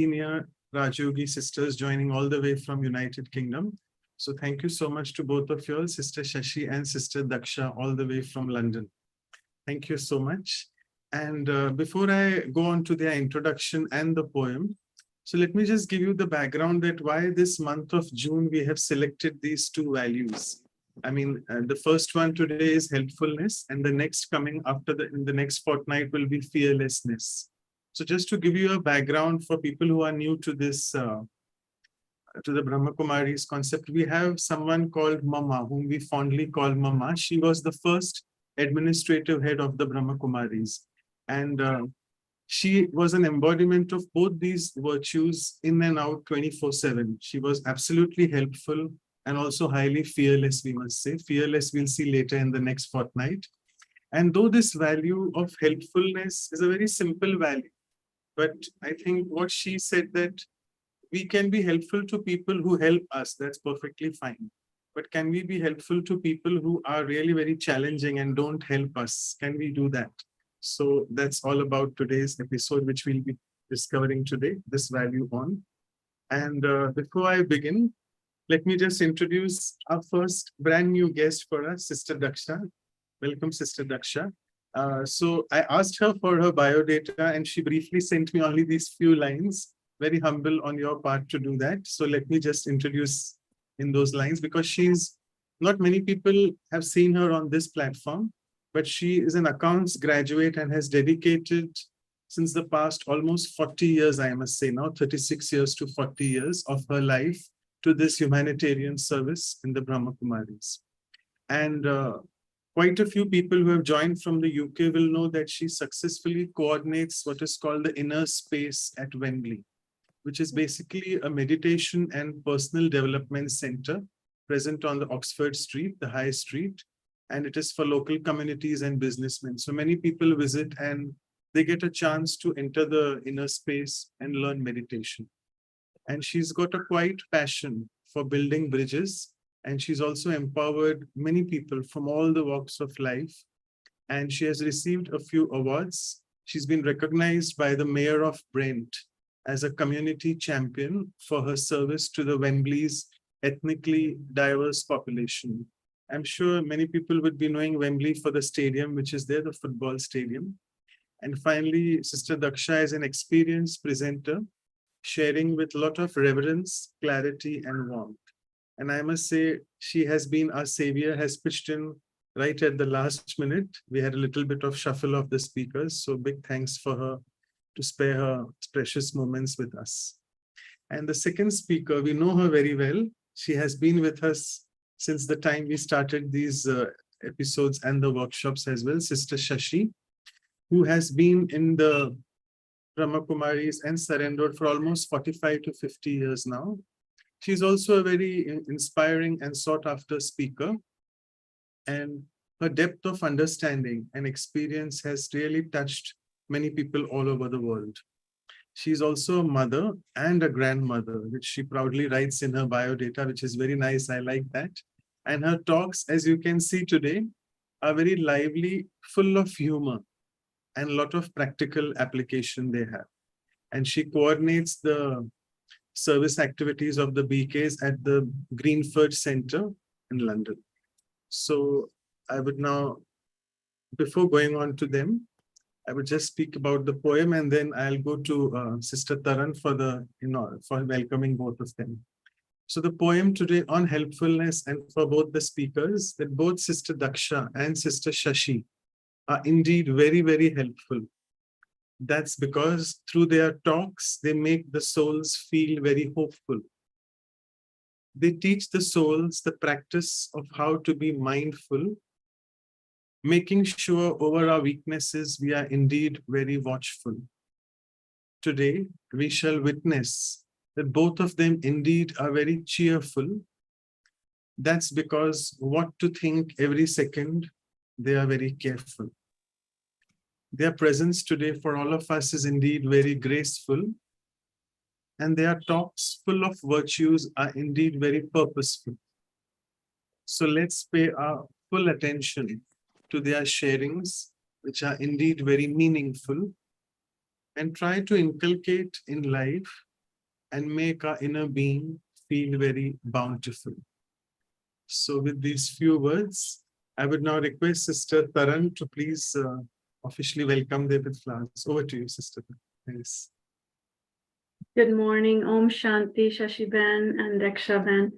Senior Raj Yogis sisters joining all the way from United Kingdom. So thank you so much to both of you all, Sister Shashi and Sister Daksha, all the way from London. Thank you so much. And before I go on to their introduction and the poem, so let me just give you the background that why this month of June we have selected these two values. I mean, the first one today is helpfulness, and the next coming after in the next fortnight will be fearlessness. So just to give you a background for people who are new to this, to the Brahma Kumaris concept, we have someone called Mama, whom we fondly call Mama. She was the first administrative head of the Brahma Kumaris. And she was an embodiment of both these virtues in and out 24/7. She was absolutely helpful and also highly fearless, we must say. Fearless, we'll see later in the next fortnight. And though this value of helpfulness is a very simple value, but I think what she said that we can be helpful to people who help us, that's perfectly fine. But can we be helpful to people who are really very challenging and don't help us? Can we do that? So that's all about today's episode, which we'll be discovering today, this value on. And before I begin, let me just introduce our first brand new guest for us, Sister Daksha. Welcome, Sister Daksha. So I asked her for her biodata and she briefly sent me only these few lines. Very humble on your part to do that. So let me just introduce in those lines, because she's not many people have seen her on this platform, but she is an accounts graduate and has dedicated since the past almost 40 years, I must say now, 36 years to 40 years of her life to this humanitarian service in the Brahma Kumaris. And quite a few people who have joined from the UK will know that she successfully coordinates what is called the inner space at Wembley, which is basically a meditation and personal development center present on the Oxford Street, the High Street, and it is for local communities and businessmen. So many people visit and they get a chance to enter the inner space and learn meditation. And she's got a quite passion for building bridges, and she's also empowered many people from all the walks of life. And she has received a few awards. She's been recognized by the Mayor of Brent as a community champion for her service to the Wembley's ethnically diverse population. I'm sure many people would be knowing Wembley for the stadium, which is there, the football stadium. And finally, Sister Daksha is an experienced presenter, sharing with a lot of reverence, clarity, and warmth. And I must say, she has been our savior, has pitched in right at the last minute. We had a little bit of shuffle of the speakers, so big thanks for her to spare her precious moments with us. And the second speaker, we know her very well. She has been with us since the time we started these episodes and the workshops as well, Sister Shashi, who has been in the Brahma Kumaris and surrendered for almost 45 to 50 years now. She's also a very inspiring and sought after speaker. And her depth of understanding and experience has really touched many people all over the world. She's also a mother and a grandmother, which she proudly writes in her biodata, which is very nice. I like that. And her talks, as you can see today, are very lively, full of humor, and a lot of practical application they have. And she coordinates the service activities of the BKs at the Greenford Center in London. So I would now, before going on to them, I would just speak about the poem, and then I'll go to Sister Taran for the, for welcoming both of them. So the poem today on helpfulness, and for both the speakers, that both Sister Daksha and Sister Shashi are indeed very, very helpful. That's because through their talks, they make the souls feel very hopeful. They teach the souls the practice of how to be mindful, making sure over our weaknesses, we are indeed very watchful. Today, we shall witness that both of them indeed are very cheerful. That's because what to think every second, they are very careful. Their presence today for all of us is indeed very graceful, and their talks full of virtues are indeed very purposeful. So let's pay our full attention to their sharings, which are indeed very meaningful, and try to inculcate in life and make our inner being feel very bountiful. So with these few words, I would now request Sister Taran to please officially welcome them with flowers. Over to you, Sister. Yes. Good morning, Om Shanti, Shashiben and Dekshaben.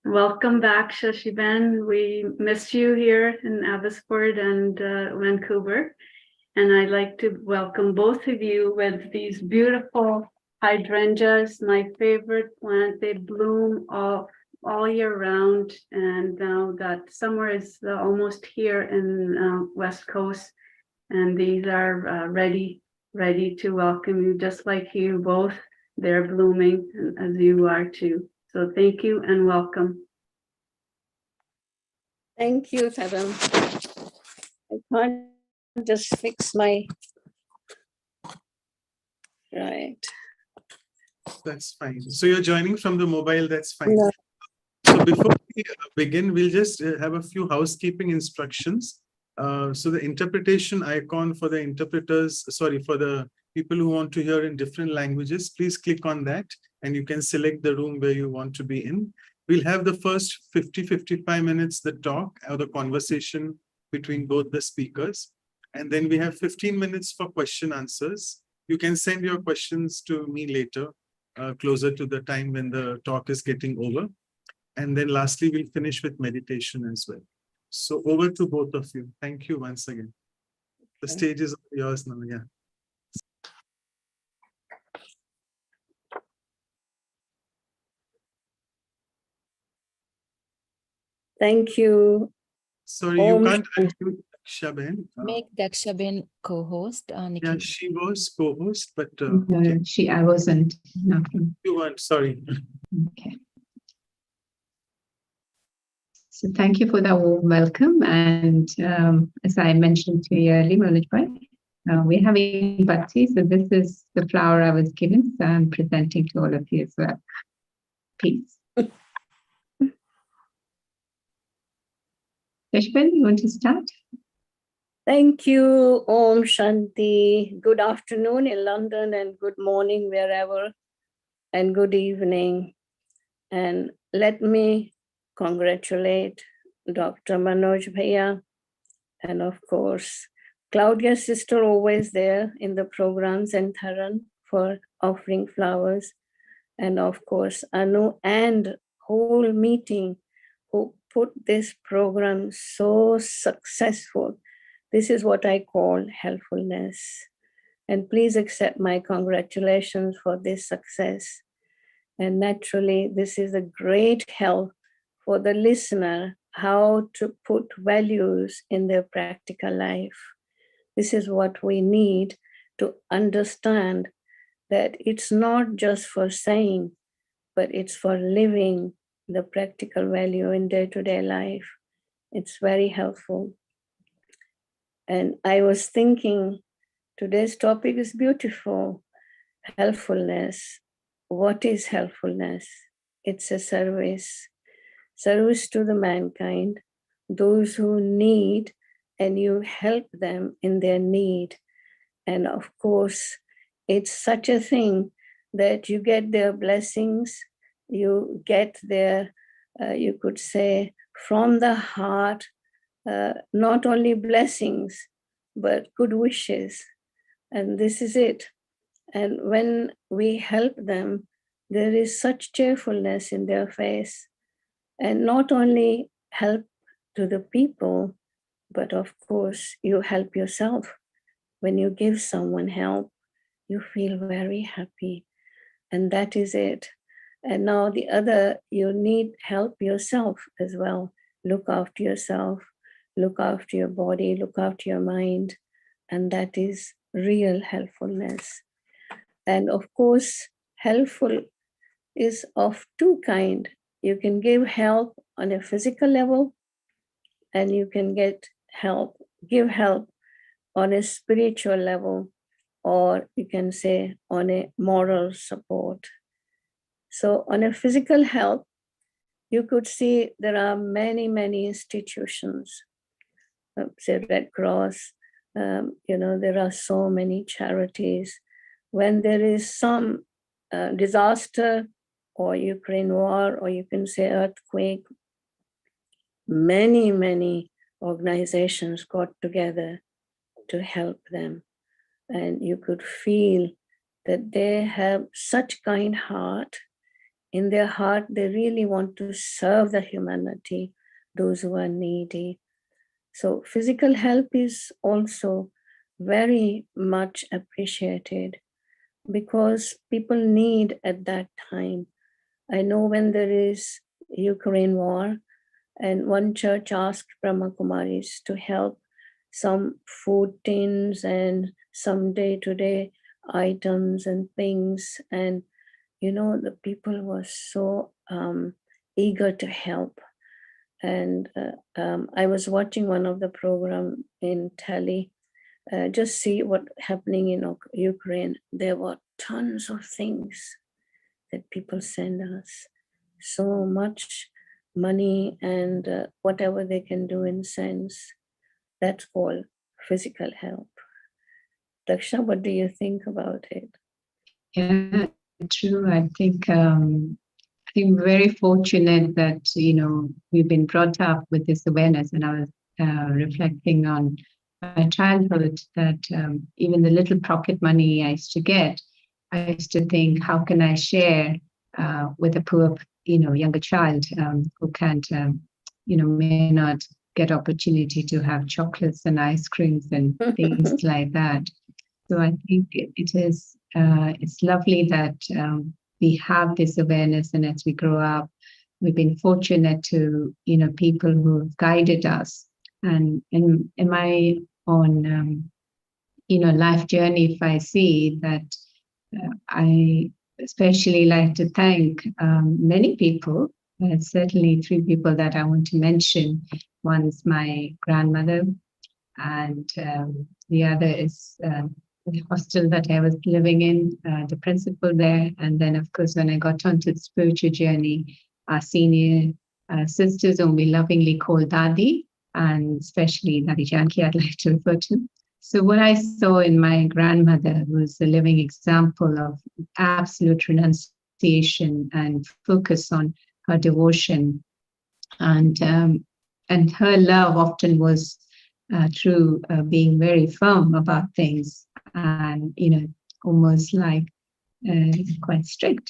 Welcome back, Shashiben. We missed you here in Abbotsford and Vancouver. And I'd like to welcome both of you with these beautiful hydrangeas, my favorite plant. They bloom all year round. And now that summer is almost here in West Coast. And these are ready to welcome you, just like you both. They're blooming as you are too. So thank you and welcome. Thank you, Taran. I can't just fix my, right. That's fine. So you're joining from the mobile, that's fine. No. So before we begin, we'll just have a few housekeeping instructions. So the interpretation icon for the interpreters, sorry, for the people who want to hear in different languages, please click on that and you can select the room where you want to be in. We'll have the first 50-55 minutes, the talk or the conversation between both the speakers. And then we have 15 minutes for question answers. You can send your questions to me later, closer to the time when the talk is getting over. And then lastly, we'll finish with meditation as well. So over to both of you. Thank you once again. The stage is yours now, yeah. Thank you. Sorry, you can't unmute Dakshaben. Make Dakshaben co-host. Yeah, she was co-host, but I wasn't. No. you weren't, sorry. Okay. So thank you for that warm welcome. And as I mentioned to you earlier, Manoj, we're having bhakti. So this is the flower I was given. So I'm presenting to all of you as well. Peace. Yashban, you want to start? Thank you, Om Shanti. Good afternoon in London and good morning wherever, and good evening. And let me congratulate Dr. Manoj Bhaiya, and of course, Claudia's sister always there in the programs, and Taran for offering flowers. And of course, Anu and whole meeting who put this program so successful. This is what I call helpfulness. And please accept my congratulations for this success. And naturally, this is a great help for the listener how to put values in their practical life. This is what we need to understand, that it's not just for saying, but it's for living the practical value in day-to-day life. It's very helpful. And I was thinking, today's topic is beautiful. Helpfulness. What is helpfulness? It's a service to the mankind, those who need, and you help them in their need. And of course, it's such a thing that you get their blessings, you get their, you could say, from the heart, not only blessings, but good wishes. And this is it. And when we help them, there is such cheerfulness in their face. And not only help to the people, but of course, you help yourself. When you give someone help, you feel very happy. And that is it. And now the other, you need help yourself as well. Look after yourself, look after your body, look after your mind. And that is real helpfulness. And of course, helpful is of two kinds. You can give help on a physical level, and you can give help on a spiritual level, or you can say on a moral support. So on a physical help, you could see there are many, many institutions, say Red Cross, there are so many charities. When there is some disaster or Ukraine war, or you can say earthquake, many organizations got together to help them. And you could feel that they have such kind heart. In their heart, they really want to serve the humanity, those who are needy. So physical help is also very much appreciated because people need at that time. I know when there is Ukraine war, and one church asked Brahma Kumaris to help some food tins and some day-to-day items and things. And, the people were so eager to help. And I was watching one of the program in Tele, just see what happening in Ukraine. There were tons of things that people send us, so much money and whatever they can do in sense. That's called physical help. Daksha, what do you think about it? Yeah, true. I think I'm very fortunate that we've been brought up with this awareness, and I was reflecting on my childhood that even the little pocket money I used to get, I used to think, how can I share with a poor, younger child who can't, may not get opportunity to have chocolates and ice creams and things like that. So I think it is, it's lovely that we have this awareness, and as we grow up, we've been fortunate to, people who have guided us. And in my own, life journey, if I see that, I especially like to thank many people. Certainly 3 people that I want to mention. One's my grandmother, and the other is the hostel that I was living in, the principal there. And then, of course, when I got onto the spiritual journey, our senior sisters, whom we lovingly call Dadi, and especially Dadi Janki, I'd like to refer to. So what I saw in my grandmother was a living example of absolute renunciation and focus on her devotion. And her love often was through being very firm about things, and almost like quite strict.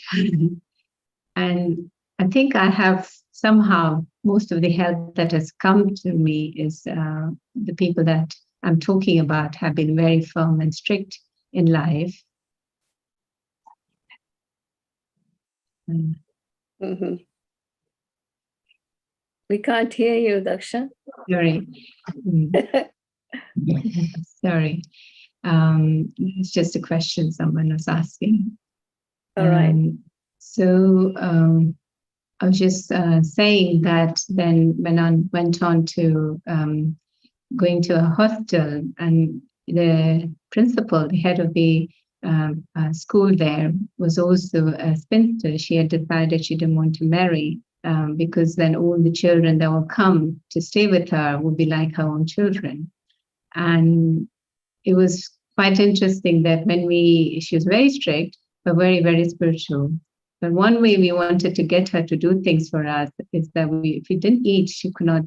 And I think I have somehow, most of the help that has come to me is the people that I'm talking about have been very firm and strict in life. Mm-hmm. We can't hear you, Daksha. Sorry. Sorry. It's just a question someone was asking. All right. So I was just saying that then when I went on to going to a hostel, and the principal, the head of the school there, was also a spinster. She had decided she didn't want to marry because then all the children that will come to stay with her would be like her own children. And it was quite interesting that when she was very strict, but very, very spiritual. But one way we wanted to get her to do things for us is that if we didn't eat, she could not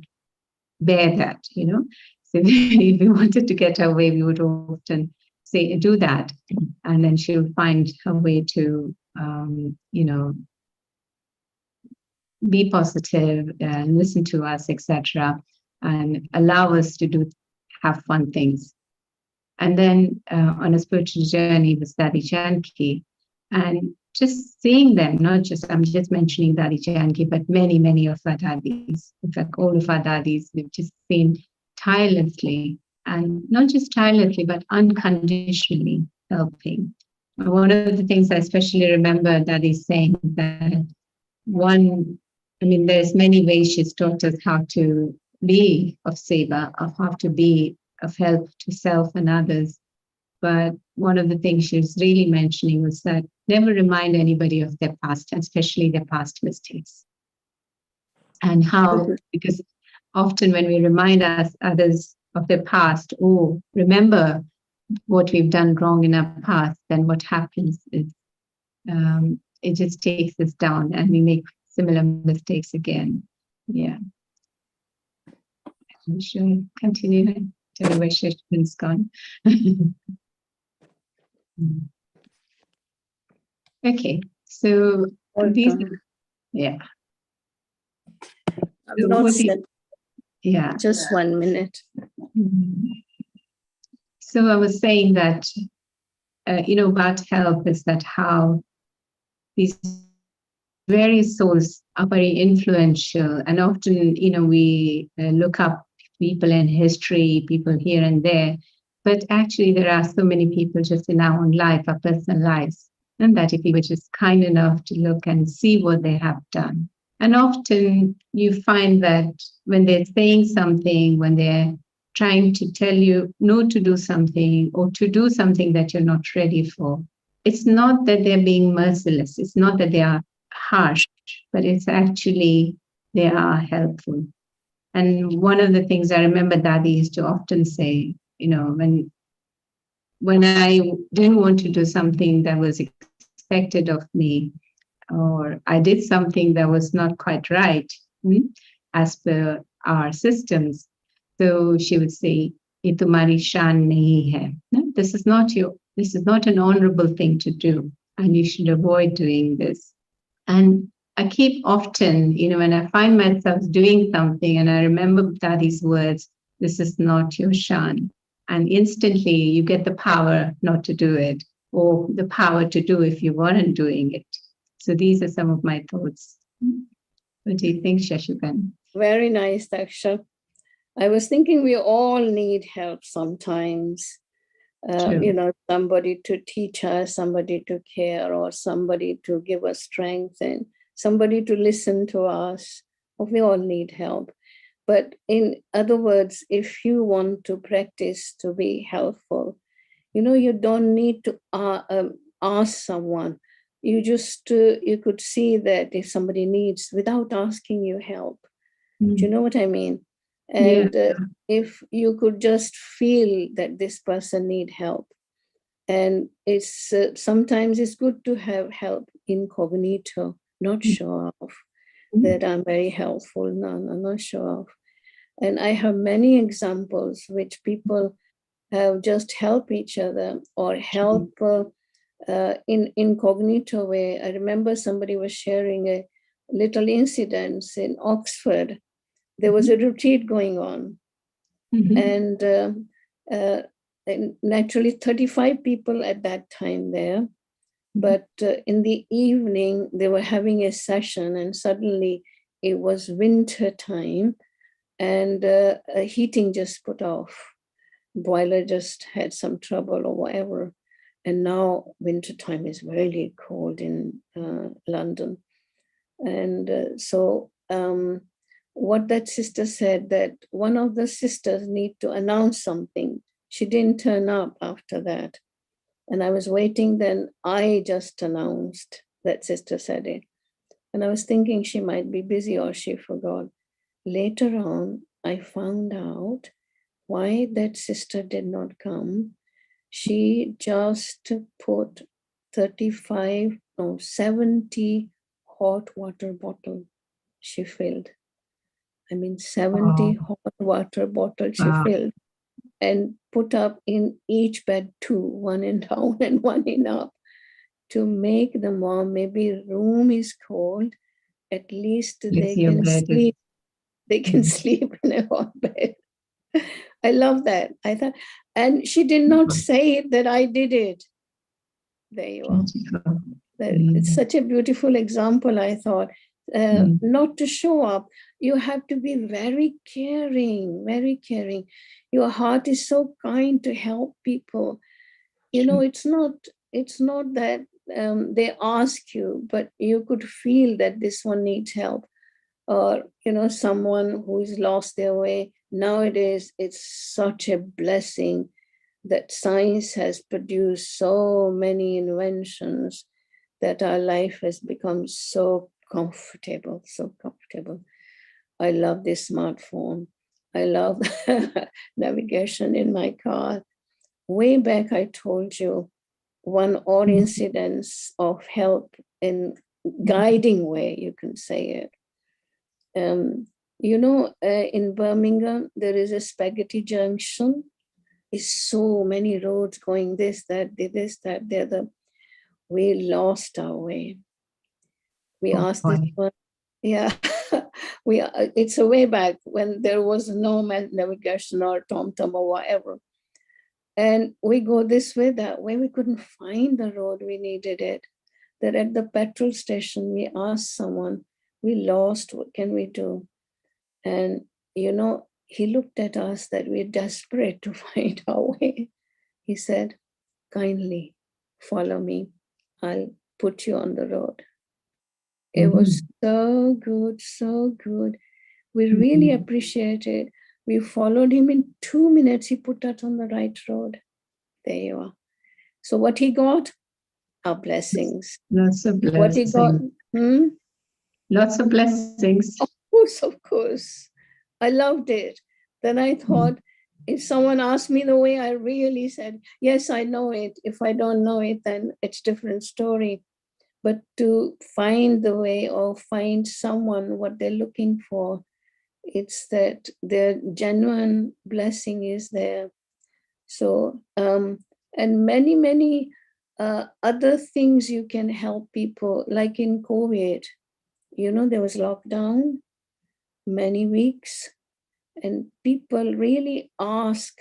bear that, So if we wanted to get her way, we would often say, do that. And then she would find her way to, be positive and listen to us, etc., and allow us to have fun things. And then on a spiritual journey with Dadi Janki, and just seeing them, I'm just mentioning Dadi Janki, but many of our daddies, in fact, all of our daddies, we've just been tirelessly, and not just tirelessly, but unconditionally helping. One of the things I especially remember Dadi saying that there's many ways she's taught us how to be of seva, of how to be of help to self and others. But one of the things she was really mentioning was that never remind anybody of their past, and especially their past mistakes. And how, because often when we remind others of their past, remember what we've done wrong in our past, then what happens is it just takes us down and we make similar mistakes again. Yeah. We should continue. Tell where Shashibin's gone. Okay, so Hold these, on. yeah. I'm So not what do you- set. yeah. Just 1 minute. So I was saying that, about help is that how these various souls are very influential, and often, we look up people in history, people here and there, but actually there are so many people just in our own life, our personal lives, and that if we were just kind enough to look and see what they have done. And often you find that when they're saying something, when they're trying to tell you no to do something or to do something that you're not ready for, it's not that they're being merciless. It's not that they are harsh, but it's actually they are helpful. And one of the things I remember Dadi used to often say, when I didn't want to do something that was expected of me, or I did something that was not quite right as per our systems. So she would say, "Ye tumhari shan nahi hai." No, this is not an honorable thing to do, and you should avoid doing this. And I keep often, when I find myself doing something and I remember Dadi's words, "This is not your shan." And instantly you get the power not to do it, or the power to do if you weren't doing it. So these are some of my thoughts. What do you think, Shashiban? Very nice, Daksha. I was thinking we all need help sometimes. Somebody to teach us, somebody to care, or somebody to give us strength, and somebody to listen to us. We all need help. But in other words, if you want to practice to be helpful, you don't need to ask someone. You just, you could see that if somebody needs without asking you help. Do you know what I mean? And if you could just feel that this person need help, and it's sometimes it's good to have help incognito, not show off that I'm very helpful. No, not show off. And I have many examples which people have just help each other or help in incognito way. I remember somebody was sharing a little incident in Oxford. There was a retreat going on, and naturally 35 people at that time there. But in the evening, they were having a session, and suddenly it was winter time, and heating just put off. Boiler just had some trouble or whatever. And now winter time is really cold in London. And so what that sister said, that one of the sisters need to announce something. She didn't turn up after that. And I was waiting, then I just announced that sister said it. And I was thinking she might be busy or she forgot. Later on, I found out why that sister did not come. She just put 70 hot water bottle she filled. 70 hot water bottles she filled and put up in each bed two, one in down and one in up, to make them warm. Maybe room is cold, at least they can sleep. They can sleep in a hot bed. I love that. I thought, and she did not say that I did it. There you are. It's such a beautiful example, I thought. Not to show up. You have to be very caring, very caring. Your heart is so kind to help people. It's not that they ask you, but you could feel that this one needs help. Or, someone who is lost their way. Nowadays, it's such a blessing that science has produced so many inventions that our life has become so comfortable, so comfortable. I love this smartphone. I love navigation in my car. Way back, I told you, one or incidents of help in guiding way, you can say it. In Birmingham, there is a spaghetti junction. Is so many roads going this, that, the other. We lost our way. We asked this one, yeah. It's a way back when there was no navigation or TomTom or whatever. And we go this way, that way. We couldn't find the road. We needed it. That at the petrol station, we asked someone, we lost, what can we do? And, he looked at us that we're desperate to find our way. He said, kindly follow me. I'll put you on the road. It was so good, so good. We really appreciate it. We followed him in 2 minutes. He put us on the right road. There you are. So what he got? Our blessings. Lots of blessings. What he got? Lots of blessings. Of course. I loved it. Then I thought, if someone asked me the way, I really said, yes, I know it. If I don't know it, then it's a different story. But to find the way or find someone what they're looking for, it's that their genuine blessing is there. So, and many, many other things you can help people, like in COVID, there was lockdown, many weeks, and people really ask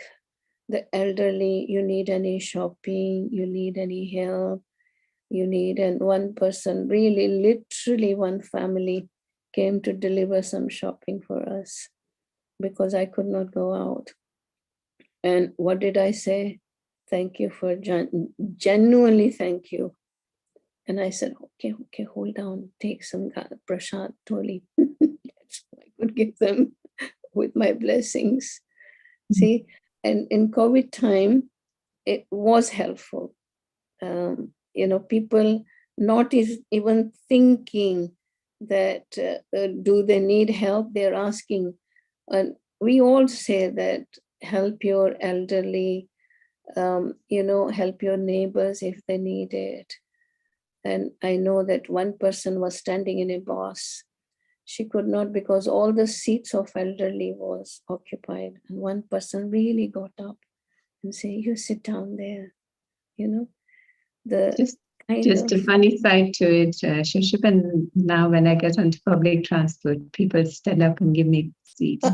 the elderly, you need any shopping, you need any help, you need, and one person, really literally one family came to deliver some shopping for us because I could not go out. And what did I say? Thank you for genuinely thank you. And I said, okay, hold down, take some prasad tholi. That's what I could give them with my blessings. See, and in COVID time, it was helpful. People not even thinking that do they need help? They're asking. And we all say that help your elderly, help your neighbors if they need it. And I know that one person was standing in a bus. She could not because all the seats of elderly was occupied. And one person really got up and say, you sit down there, Just a funny side to it, Shashiban, now when I get onto public transport, people stand up and give me seats.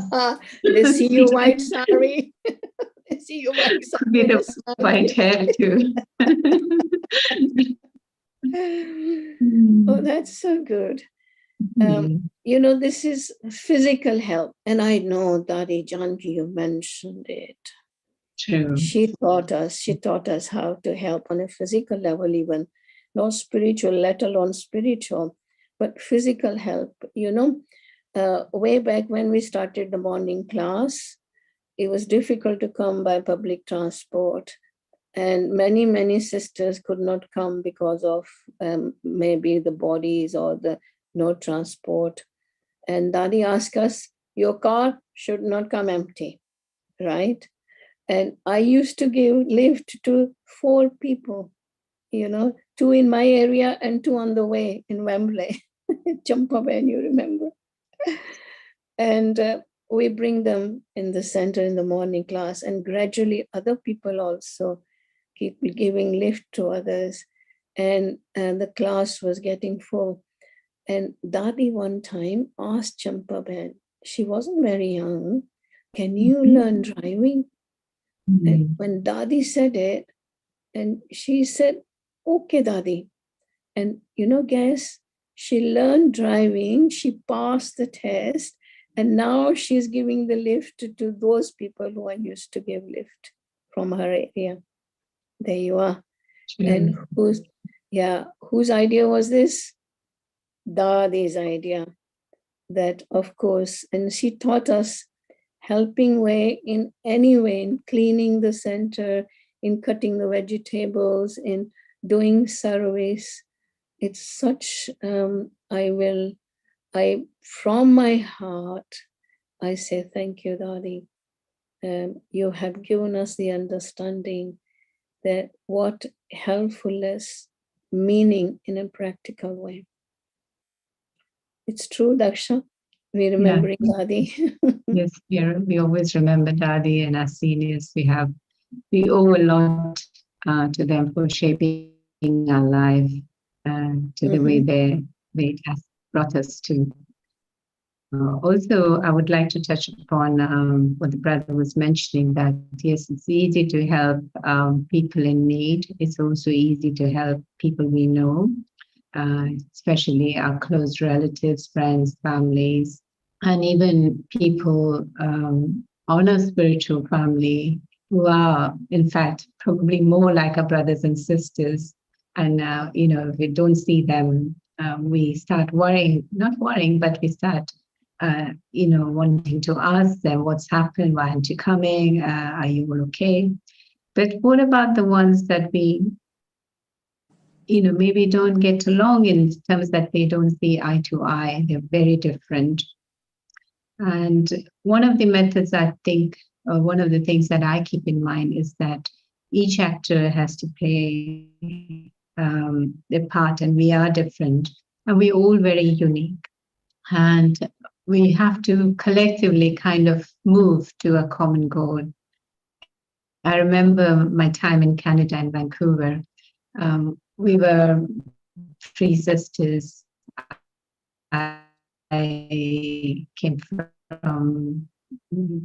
They see you white sari. They see you white sari. Could be the white hair too. Oh, that's so good. This is physical help. And I know Dadi Janki, you mentioned it. True. She taught us how to help on a physical level, even not spiritual, let alone spiritual, but physical help. Way back when we started the morning class, it was difficult to come by public transport. And many, many sisters could not come because of maybe the bodies or the no transport. And Dadi asked us, your car should not come empty, right? And I used to give lift to 4 people, 2 in my area and 2 on the way in Wembley, Champaben, you remember. And we bring them in the center in the morning class, and gradually other people also keep giving lift to others. And the class was getting full. And Dadi one time asked Champaben, she wasn't very young, can you learn driving? And when Dadi said it, and she said, okay, Dadi. And guess, she learned driving, she passed the test, and now she's giving the lift to those people who I used to give lift from her area. There you are. And whose idea was this? Dadi's idea. That, of course, and she taught us helping way in any way, in cleaning the center, in cutting the vegetables, in doing service. It's such, from my heart, I say, thank you, Dadi. You have given us the understanding that what helpfulness meaning in a practical way. It's true, Daksha. We remembering Dadi. Yes, we always remember Dadi and our seniors. We owe a lot to them for shaping our life to the way it has brought us to. Also, I would like to touch upon what the brother was mentioning, that yes, it's easy to help people in need. It's also easy to help people we know, especially our close relatives, friends, families, and even people on our spiritual family who are, in fact, probably more like our brothers and sisters. And, if we don't see them, we start worrying, not worrying, but we start wanting to ask them what's happened, why aren't you coming, are you all okay? But what about the ones that we, maybe don't get along in terms that they don't see eye to eye, they're very different. And one of the methods I think, one of the things that I keep in mind is that each actor has to play their part, and we are different, and we're all very unique. And we have to collectively kind of move to a common goal. I remember my time in Canada and Vancouver. We were 3 sisters. I came from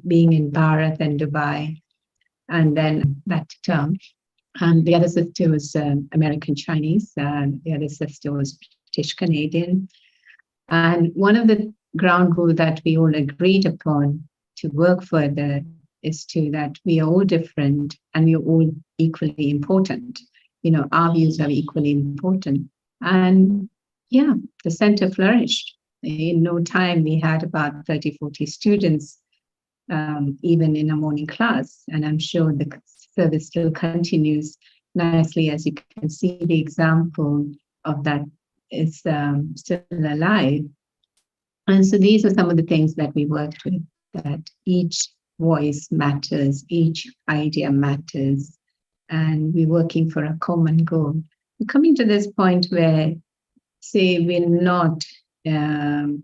being in Bharat and Dubai, and then back to town. And the other sister was American Chinese, and the other sister was British Canadian. And one of the ground rules that we all agreed upon to work further is that we are all different and we are all equally important. Our views are equally important. And yeah, the center flourished. In no time, we had about 30, 40 students, even in a morning class. And I'm sure the service still continues nicely, as you can see the example of that is still alive. And so these are some of the things that we worked with, that each voice matters, each idea matters, and we're working for a common goal. We're coming to this point where, say, we're not, in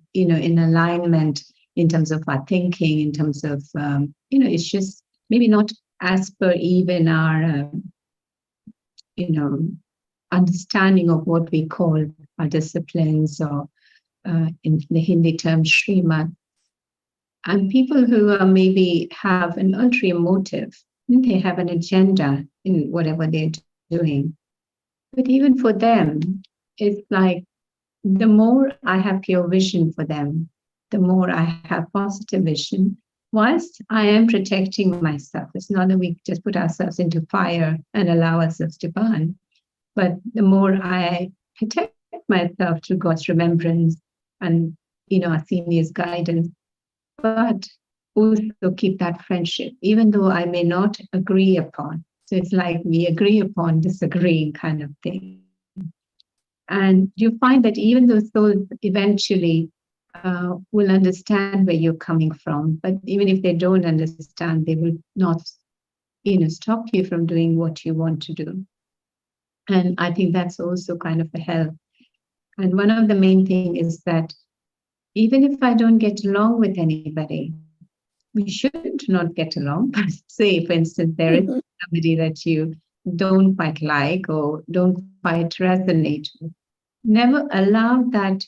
alignment in terms of our thinking, in terms of, it's just maybe not as per even our, understanding of what we call our disciplines, or in the Hindi term, Srimad. And people who are maybe have an ulterior motive, they have an agenda in whatever they're doing. But even for them, it's like the more I have pure vision for them, the more I have positive vision, whilst I am protecting myself. It's not that we just put ourselves into fire and allow ourselves to burn, but the more I protect myself through God's remembrance and, our seniors' guidance, but also keep that friendship, even though I may not agree upon. So it's like we agree upon disagreeing kind of thing. And you find that even those souls eventually will understand where you're coming from. But even if they don't understand, they will not, stop you from doing what you want to do. And I think that's also kind of a help. And one of the main things is that even if I don't get along with anybody, we should not get along. Say, for instance, there is somebody that you don't quite like or don't quite resonate with. Never allow that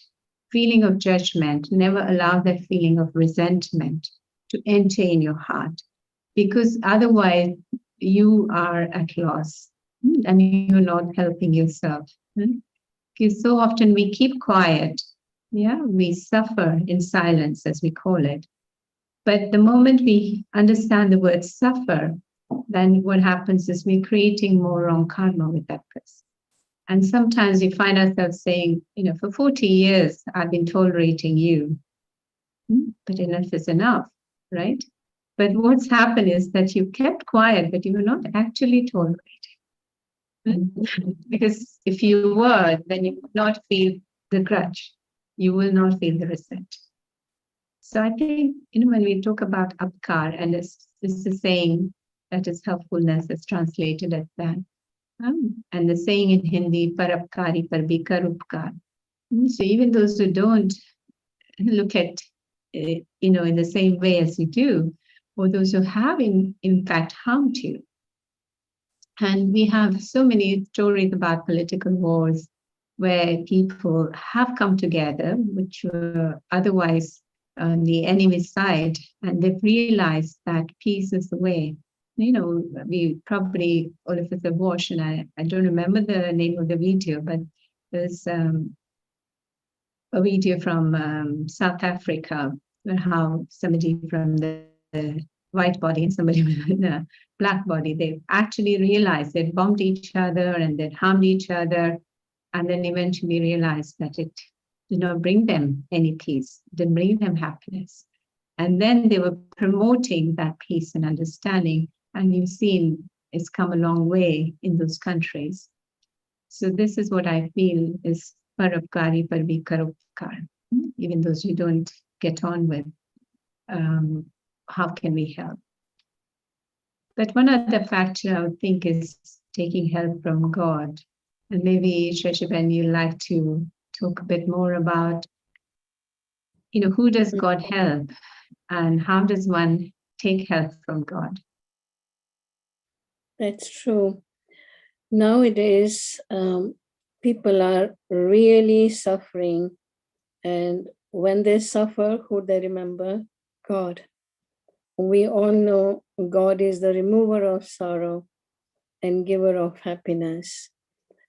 feeling of judgment, never allow that feeling of resentment to enter in your heart, because otherwise you are at loss and you're not helping yourself. Because so often we keep quiet. Yeah, we suffer in silence, as we call it. But the moment we understand the word suffer, then what happens is we're creating more wrong karma with that person. And sometimes we find ourselves saying, for 40 years, I've been tolerating you, but enough is enough, right? But what's happened is that you kept quiet, but you were not actually tolerating. Because if you were, then you would not feel the grudge. You will not feel the resent. So I think, when we talk about apkar, and this is saying that is helpfulness, is translated as that, And the saying in Hindi, parapkari par bhi kar upkar. So even those who don't look at it, in the same way as you do, or those who have in fact harmed you. And we have so many stories about political wars where people have come together, which were otherwise on the enemy side, and they've realized that peace is the way. We probably, all of us have watched, and I don't remember the name of the video, but there's a video from South Africa, how somebody from the white body and somebody with the black body, they actually realized they'd bombed each other and they'd harmed each other, and then eventually realized that it did not bring them any peace, didn't bring them happiness. And then they were promoting that peace and understanding, and you've seen it's come a long way in those countries. So this is what I feel is parapkari par bhi kar upkar. Even those you don't get on with, how can we help? But one other factor I would think is taking help from God. And maybe Shashiben, you'd like to talk a bit more about, who does God help and how does one take help from God? That's true. Nowadays, people are really suffering. And when they suffer, who they remember? God. We all know God is the remover of sorrow and giver of happiness.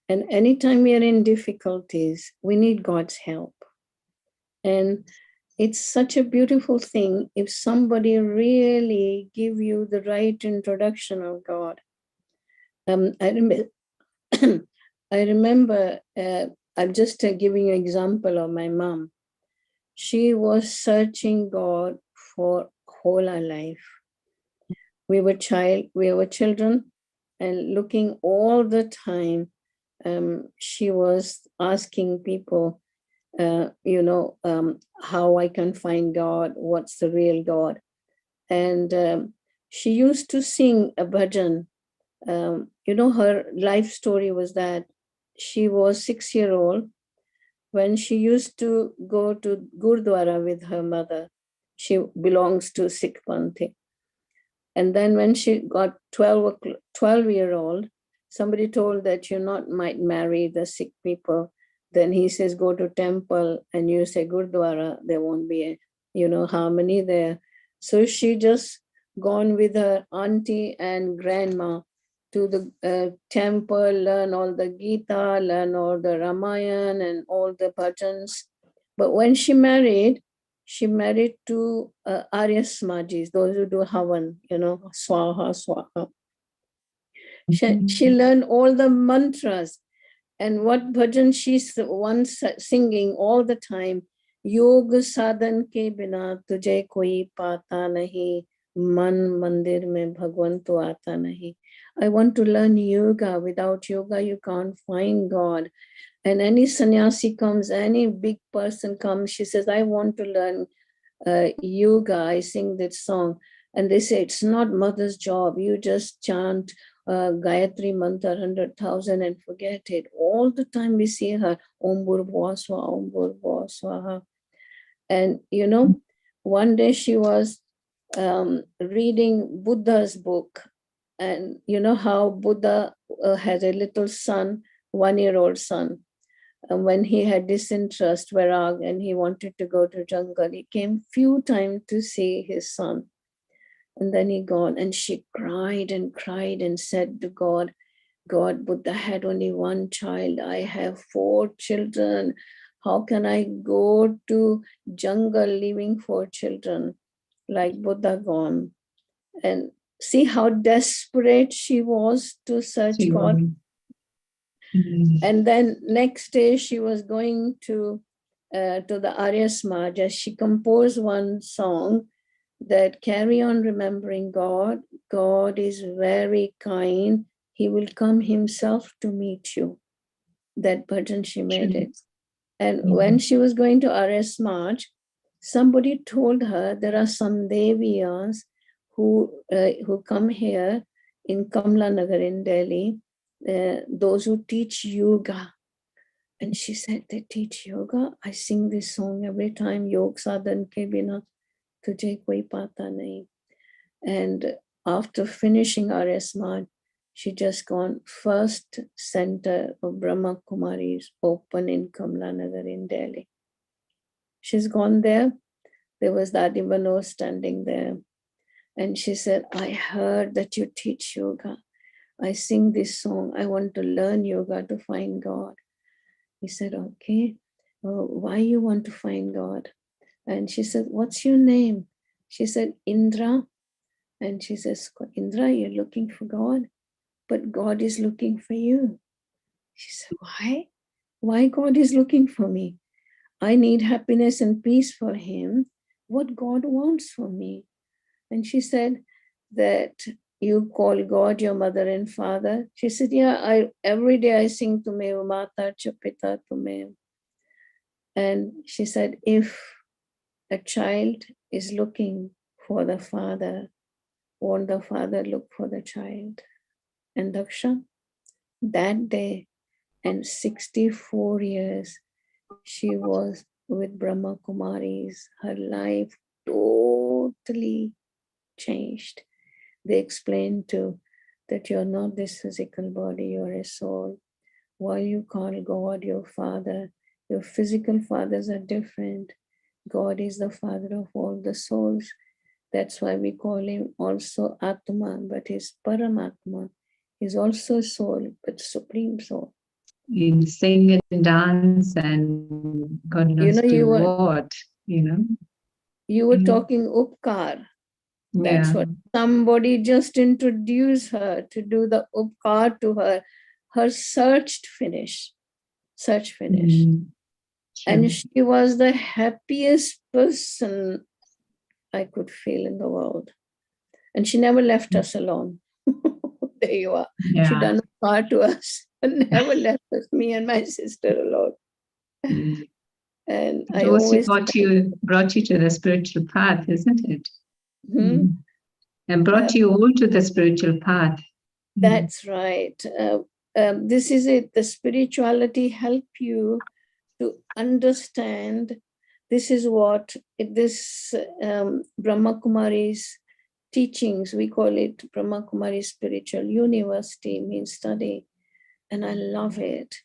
And anytime we are in difficulties, we need God's help. And it's such a beautiful thing if somebody really give you the right introduction of God. I remember, I'm just giving you an example of my mom. She was searching God for whole our life. We were children, and looking all the time. She was asking people, how I can find God, what's the real God. And she used to sing a bhajan. Her life story was that she was 6-year-old when she used to go to Gurdwara with her mother. She belongs to Sikh Panthi. And then when she got 12-year-old, somebody told that might marry the Sikh people. Then he says, go to temple, and you say Gurdwara, there won't be harmony there. So she just gone with her auntie and grandma to the temple, learn all the Gita, learn all the Ramayana and all the bhajans. But when she married to Arya Smajis, those who do Havan, Swaha, Swaha. She learned all the mantras. And what bhajan she's once singing all the time, Yog sadhan ke bina tujhe koi pata nahi, man mandir mein bhagwan tu aata nahi. I want to learn yoga. Without yoga, you can't find God. And any sannyasi comes, any big person comes, she says, I want to learn yoga. I sing that song. And they say, it's not mother's job. You just chant Gayatri Mantra 100,000 and forget it. All the time we see her, Om Bhurvah Swaha, Om Bhurvah Swaha. And one day she was reading Buddha's book. And you know how Buddha had a little son, 1-year-old son. And when he had disinterest, Virag, and he wanted to go to jungle, he came few times to see his son. And then he gone, and she cried and cried and said to God, Buddha had only one child. I have 4 children. How can I go to jungle leaving 4 children like Buddha gone? And see how desperate she was to search God. And then next day she was going to the Arya Samaj. She composed one song that carry on remembering God. God is very kind. He will come himself to meet you. That bhajan she made it. And when she was going to Arya Samaj, somebody told her there are some Deviyas who come here in Kamla Nagar in Delhi, those who teach yoga. And she said, they teach yoga. I sing this song every time, Yog Sadhan ke bina tujhe koi pata nahi. And after finishing RS she just gone first center of Brahma Kumaris open in Kamla Nagar in Delhi. She's gone there. There was Dadi Mano standing there. And she said, I heard that you teach yoga. I sing this song. I want to learn yoga to find God. He said, okay, why you want to find God? And she said, what's your name? She said, Indra. And she says, Indra, you're looking for God, but God is looking for you. She said, why? Why God is looking for me? I need happiness and peace for him. What God wants for me? And she said that you call God your mother and father. She said, yeah, every day I sing Tumeo Mata Chapita Tumeo. And she said, if a child is looking for the father, won't the father look for the child? And Daksha, that day and 64 years, she was with Brahma Kumaris. Her life totally changed. They explained to that you're not this physical body, you're a soul. While you call God your father, your physical fathers are different. God is the father of all the souls. That's why we call him also Atma, but he's Paramatma. He's also soul, but supreme soul. You sing and dance and God knows what, You were talking Upkar. That's what somebody just introduced her to do the Upkar to her. Her search finished. And she was the happiest person I could feel in the world. And she never left us alone. There you are. Yeah. She done a part to us and never left us, me and my sister alone. And I always brought you to the spiritual path, isn't it? And brought you all to the spiritual path. That's right. This is it. The spirituality help you to understand. This is what this Brahma Kumari's teachings, we call it Brahma Kumari Spiritual University, means study. And I love it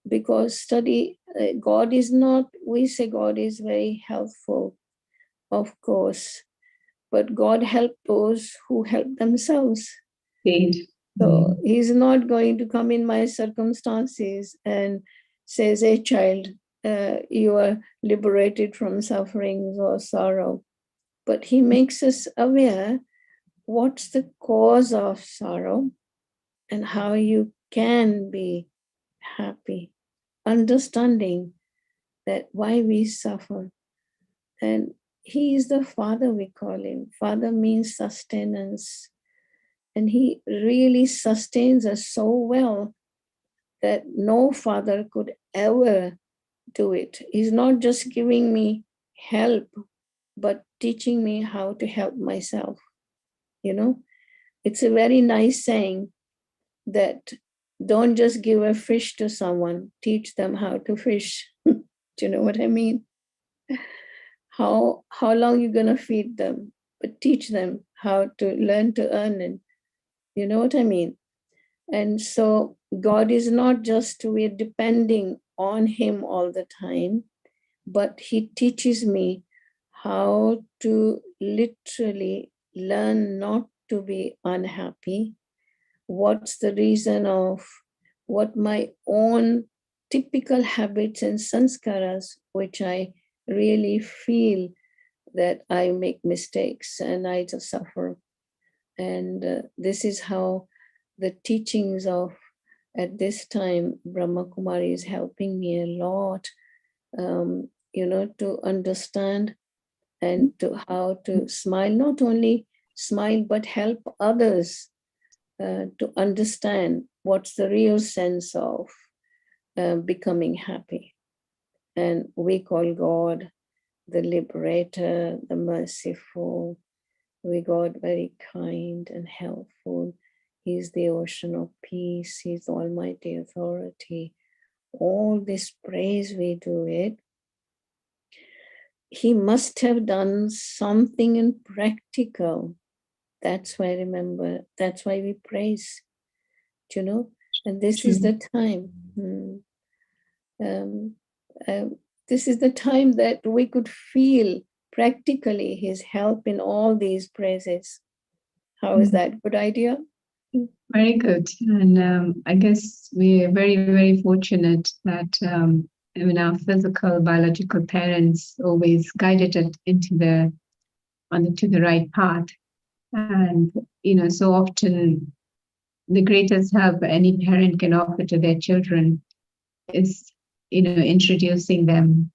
because study, God is not, we say God is very helpful, of course, but God help those who help themselves. Indeed. So he's not going to come in my circumstances and says, hey child, you are liberated from sufferings or sorrow. But he makes us aware what's the cause of sorrow and how you can be happy, understanding that why we suffer. And he is the Father, we call him. Father means sustenance. And he really sustains us so well that no father could ever do it. He's not just giving me help, but teaching me how to help myself. It's a very nice saying that don't just give a fish to someone, teach them how to fish. Do you know what I mean? How long you're gonna feed them, but teach them how to learn to earn it. You know what I mean? And so God is not just we're depending on him all the time, but he teaches me how to literally learn not to be unhappy. What's the reason of what my own typical habits and sanskaras, which I really feel that I make mistakes and I just suffer. And this is how the teachings of, at this time, Brahma Kumari is helping me a lot, to understand and to how to smile, not only smile, but help others to understand what's the real sense of becoming happy. And we call God the liberator, the merciful. We God very kind and helpful. He's the ocean of peace. He's the almighty authority. All this praise we do it. He must have done something in practical. That's why, remember, that's why we praise, and this is the time. This is the time that we could feel practically his help in all these praises. How is that? Good idea? Very good. And I guess we are very, very fortunate that our physical, biological parents always guided it to the right path. And, so often the greatest help any parent can offer to their children is, introducing them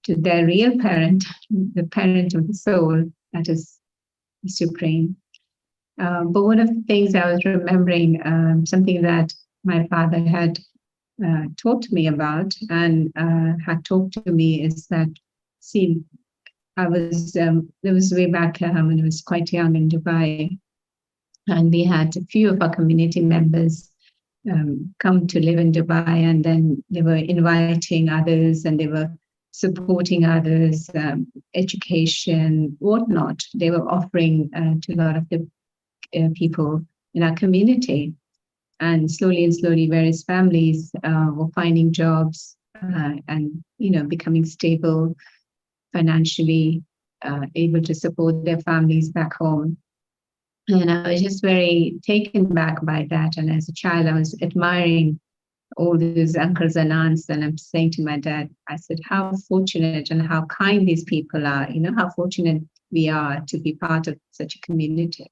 to their real parent, the parent of the soul, that is supreme. But one of the things I was remembering, something that my father had taught me about and had talked to me is that, there was way back when I was quite young in Dubai, and we had a few of our community members come to live in Dubai, and then they were inviting others and they were supporting others, education, whatnot. They were offering to a lot of the people in our community. And slowly, various families were finding jobs and, becoming stable financially, able to support their families back home. And I was just very taken back by that. And as a child, I was admiring all these uncles and aunts. And I'm saying to my dad, I said, how fortunate and how kind these people are, how fortunate we are to be part of such a community.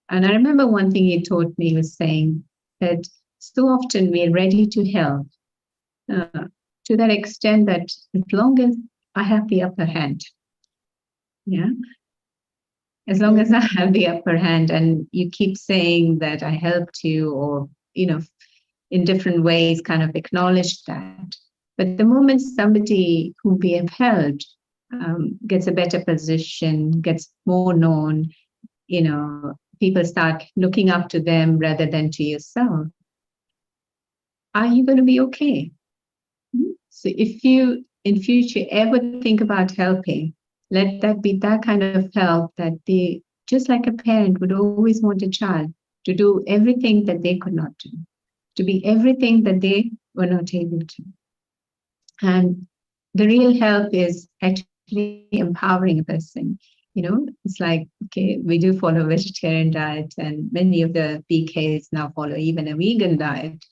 And I remember one thing he taught me was saying that so often we're ready to help to that extent that as long as I have the upper hand, as long as I have the upper hand and you keep saying that I helped you or, in different ways kind of acknowledge that. But the moment somebody whom we have helped gets a better position, gets more known, people start looking up to them rather than to yourself, are you going to be okay? So if you in future ever think about helping, let that be that kind of help that they, just like a parent would always want a child to do everything that they could not do, to be everything that they were not able to. And the real help is actually empowering a person. It's like, okay, we do follow a vegetarian diet and many of the PKs now follow even a vegan diet.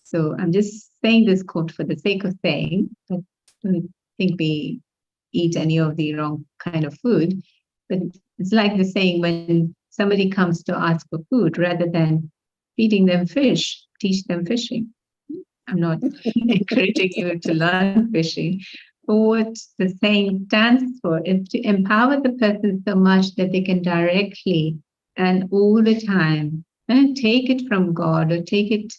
So I'm just saying this quote for the sake of saying, but I don't think we eat any of the wrong kind of food. But it's like the saying, when somebody comes to ask for food, rather than feeding them fish, teach them fishing. I'm not encouraging you to learn fishing. But what the saying stands for is to empower the person so much that they can directly and all the time take it from God or take it,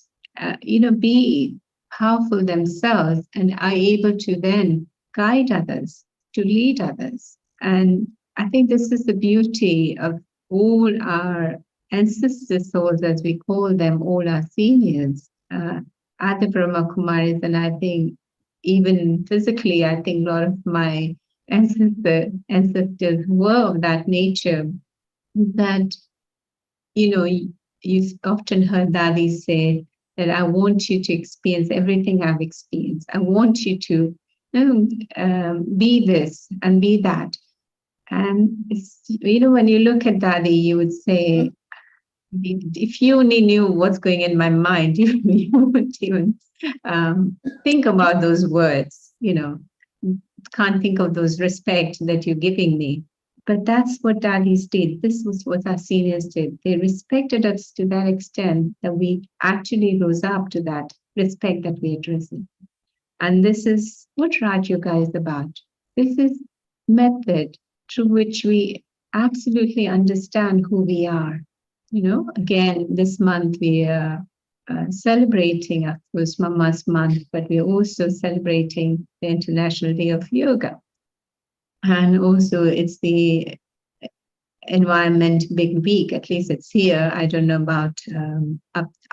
be powerful themselves and are able to then guide others, to lead others. And I think this is the beauty of all our ancestor souls, as we call them, all our seniors, at the Brahma Kumaris. And I think even physically, I think a lot of my ancestors were of that nature, that, you've often heard Dadi say that I want you to experience everything I've experienced. I want you to be this and be that. And it's, when you look at Dadi, you would say, if you only knew what's going in my mind, you wouldn't even think about those words, can't think of those respect that you're giving me. But that's what Dadis did. This was what our seniors did. They respected us to that extent that we actually rose up to that respect that we had risen. And this is what Raj Yoga is about. This is method through which we absolutely understand who we are. Again, this month we are celebrating, of course, Mama's month, but we're also celebrating the International Day of Yoga. And also it's the Environment Big Week. At least it's here. I don't know about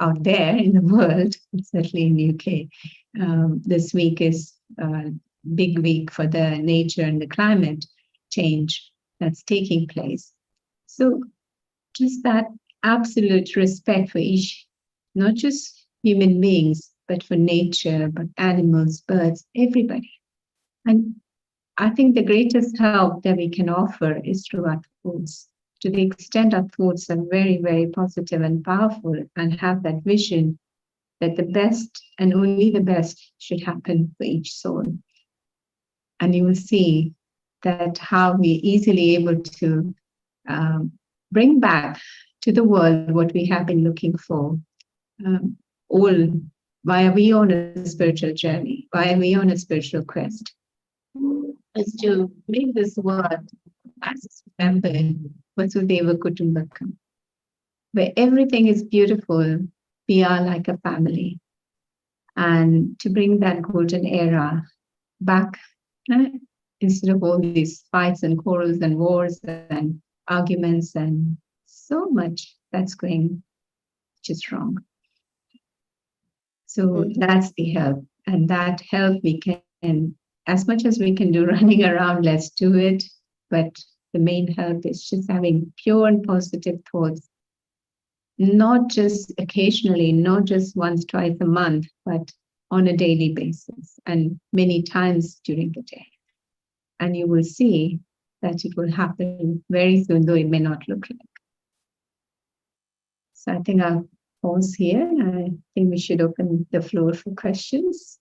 out there in the world, certainly in the UK. This week is big week for the nature and the climate change that's taking place. So just that absolute respect for each, not just human beings, but for nature, but animals, birds, everybody. And I think the greatest help that we can offer is through our thoughts. To the extent our thoughts are very, very positive and powerful and have that vision that the best and only the best should happen for each soul. And you will see that how we're easily able to bring back to the world what we have been looking for. Why are we on a spiritual journey? Why are we on a spiritual quest? Is to make this world as remembered, Vasudeva Kutumbakam, where everything is beautiful, we are like a family. And to bring that golden era back, instead of all these fights and quarrels and wars and arguments and so much that's going just wrong. So that's the help. And that help we can, as much as we can do running around, let's do it. But the main help is just having pure and positive thoughts, not just occasionally, not just once, twice a month, but on a daily basis and many times during the day. And you will see that it will happen very soon, though it may not look like. So I think I'll pause here. I think we should open the floor for questions.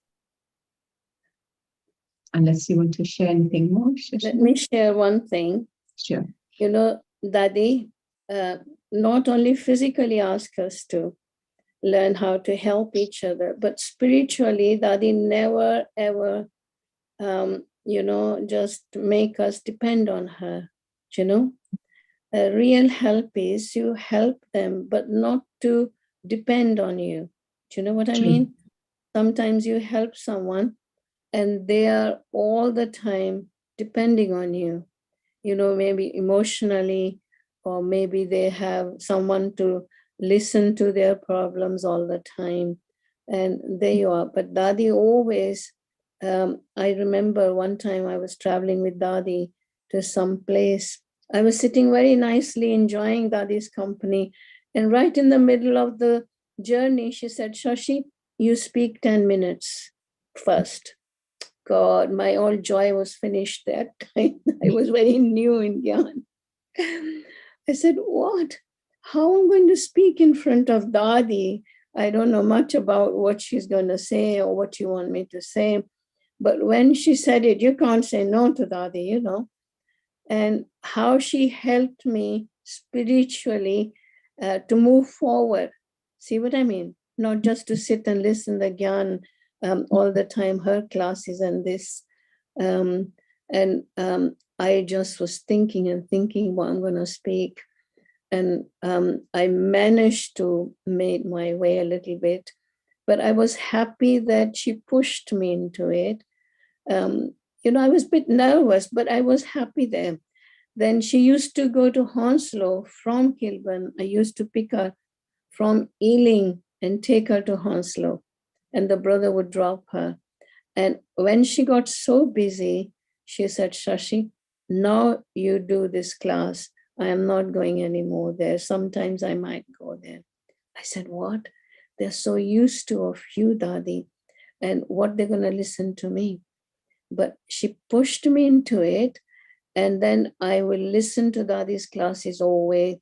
Unless you want to share anything more. Let me share one thing. Sure. You know, Dadi not only physically ask us to learn how to help each other, but spiritually, Dadi never ever, just make us depend on her. You know, a real help is you help them, but not to depend on you. Do you know what I mean? Sometimes you help someone and they are all the time depending on you, you know, maybe emotionally, or maybe they have someone to listen to their problems all the time. And there you are. But Dadi always, I remember one time I was traveling with Dadi to some place. I was sitting very nicely enjoying Dadi's company. And right in the middle of the journey, she said, Shashi, you speak 10 minutes first. God, my all joy was finished that time. I was very new in Gyan. I said, what? How am I going to speak in front of Dadi? I don't know much about what she's going to say or what you want me to say. But when she said it, you can't say no to Dadi, you know. And how she helped me spiritually to move forward. See what I mean? Not just to sit and listen to Gyan all the time, her classes and this. I just was thinking what I'm going to speak. And I managed to make my way a little bit, but I was happy that she pushed me into it. I was a bit nervous, but I was happy there. Then she used to go to Hounslow from Kilburn. I used to pick her from Ealing and take her to Hounslow, and the brother would drop her. And when she got so busy, she said, Shashi, now you do this class. I am not going anymore there. Sometimes I might go there. I said, what? They're so used to of you, Dadi, and what they're going to listen to me. But she pushed me into it. And then I will listen to Dadi's classes always.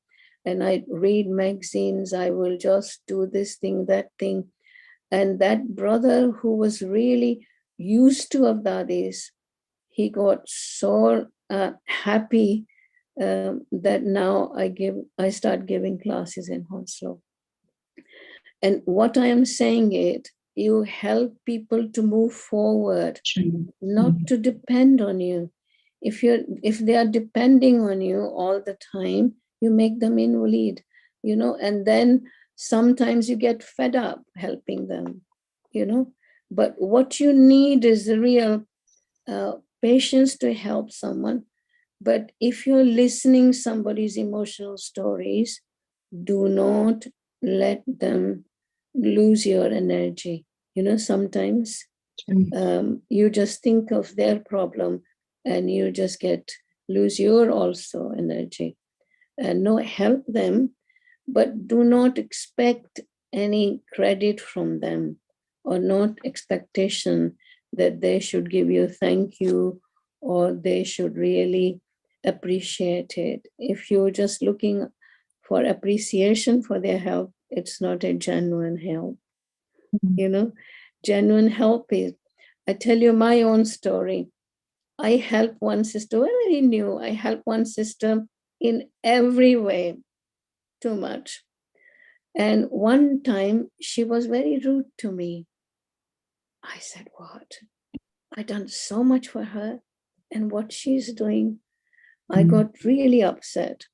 And I read magazines. I will just do this thing, that thing. And that brother who was really used to of Dadi's, he got so happy that now I start giving classes in Hounslow. And what I am saying is, you help people to move forward, not to depend on you. If they are depending on you all the time, you make them invalid, and then sometimes you get fed up helping them, But what you need is the real patience to help someone, But if you're listening somebody's emotional stories, do not let them lose your energy. You know, sometimes you just think of their problem and you just lose your also energy. And no, help them, but do not expect any credit from them, or not expectation that they should give you thank you or they should really appreciate it. If you're just looking for appreciation for their help, it's not a genuine help. You know, genuine help is, I tell you my own story. I help one sister, very new. I help one sister in every way, too much. And one time she was very rude to me. I said, what? I done so much for her, and what she's doing, I got really upset.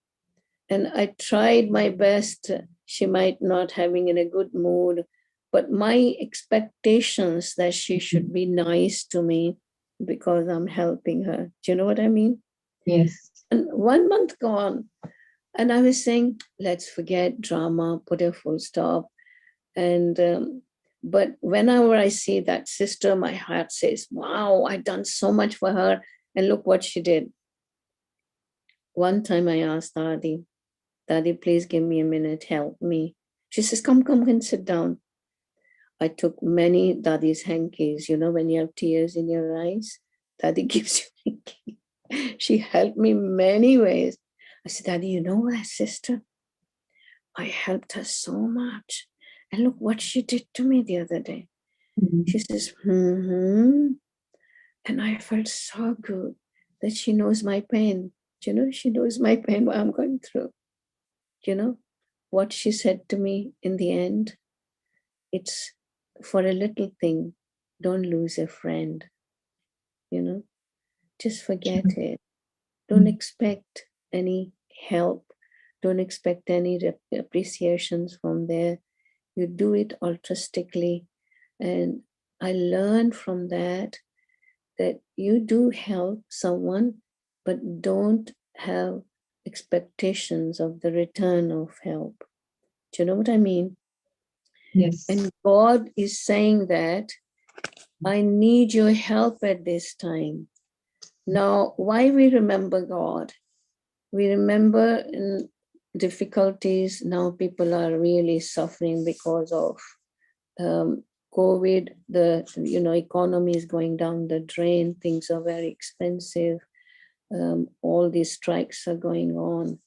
And I tried my best. She might not having in a good mood, but my expectations that she should be nice to me because I'm helping her. Do you know what I mean? Yes. And 1 month gone, and I was saying, let's forget drama, put a full stop. And but whenever I see that sister, my heart says, wow, I've done so much for her, and look what she did. One time I asked Dadi, please give me a minute, help me. She says, come and sit down. I took many Dadi's hankies. You know, when you have tears in your eyes, Dadi gives you hanky. She helped me many ways. I said, Dadi, you know that sister? I helped her so much. And look what she did to me the other day. She says, And I felt so good that she knows my pain. You know, she knows my pain, what I'm going through. You know, what she said to me in the end, it's for a little thing, don't lose a friend. You know, just forget it. Don't expect any help. Don't expect any appreciations from there. You do it altruistically. And I learned from that you do help someone, but don't have expectations of the return of help. Do you know what I mean? Yes. And God is saying that I need your help at this time. Now, why we remember God? We remember in difficulties. Now people are really suffering because of COVID. The economy is going down the drain. Things are very expensive. All these strikes are going on.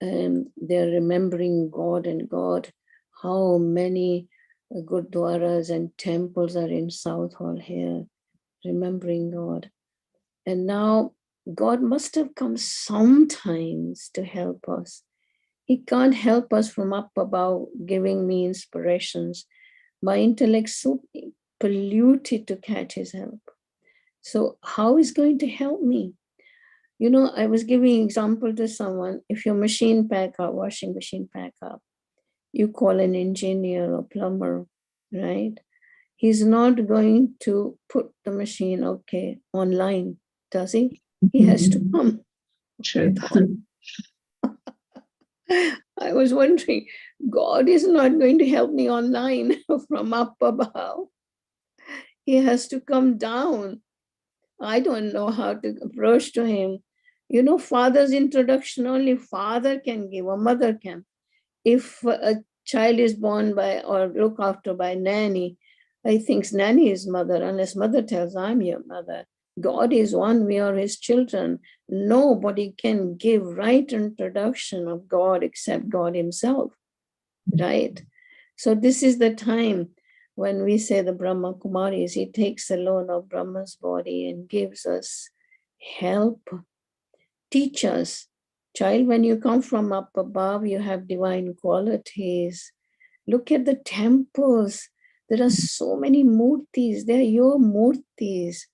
And they're remembering God, and God, how many gurdwaras and temples are in South Hall here, remembering God. And now God must have come sometimes to help us. He can't help us from up above, giving me inspirations. My intellect's so polluted to catch his help. So how is going to help me? You know, I was giving example to someone. If your machine pack up, washing machine pack up, you call an engineer or plumber, right? He's not going to put the machine, online, does he? He has to come. True. I was wondering, God is not going to help me online from up above. He has to come down. I don't know how to approach to him. You know, father's introduction only father can give, or mother can. If a child is born by or looked after by nanny, I think nanny is mother, unless mother tells, I'm your mother. God is one, we are his children. Nobody can give right introduction of God except God himself, right? So this is the time when we say the Brahma Kumaris, he takes the loan of Brahma's body and gives us help, teach us. Child, when you come from up above, you have divine qualities. Look at the temples. There are so many murtis. They're your murtis.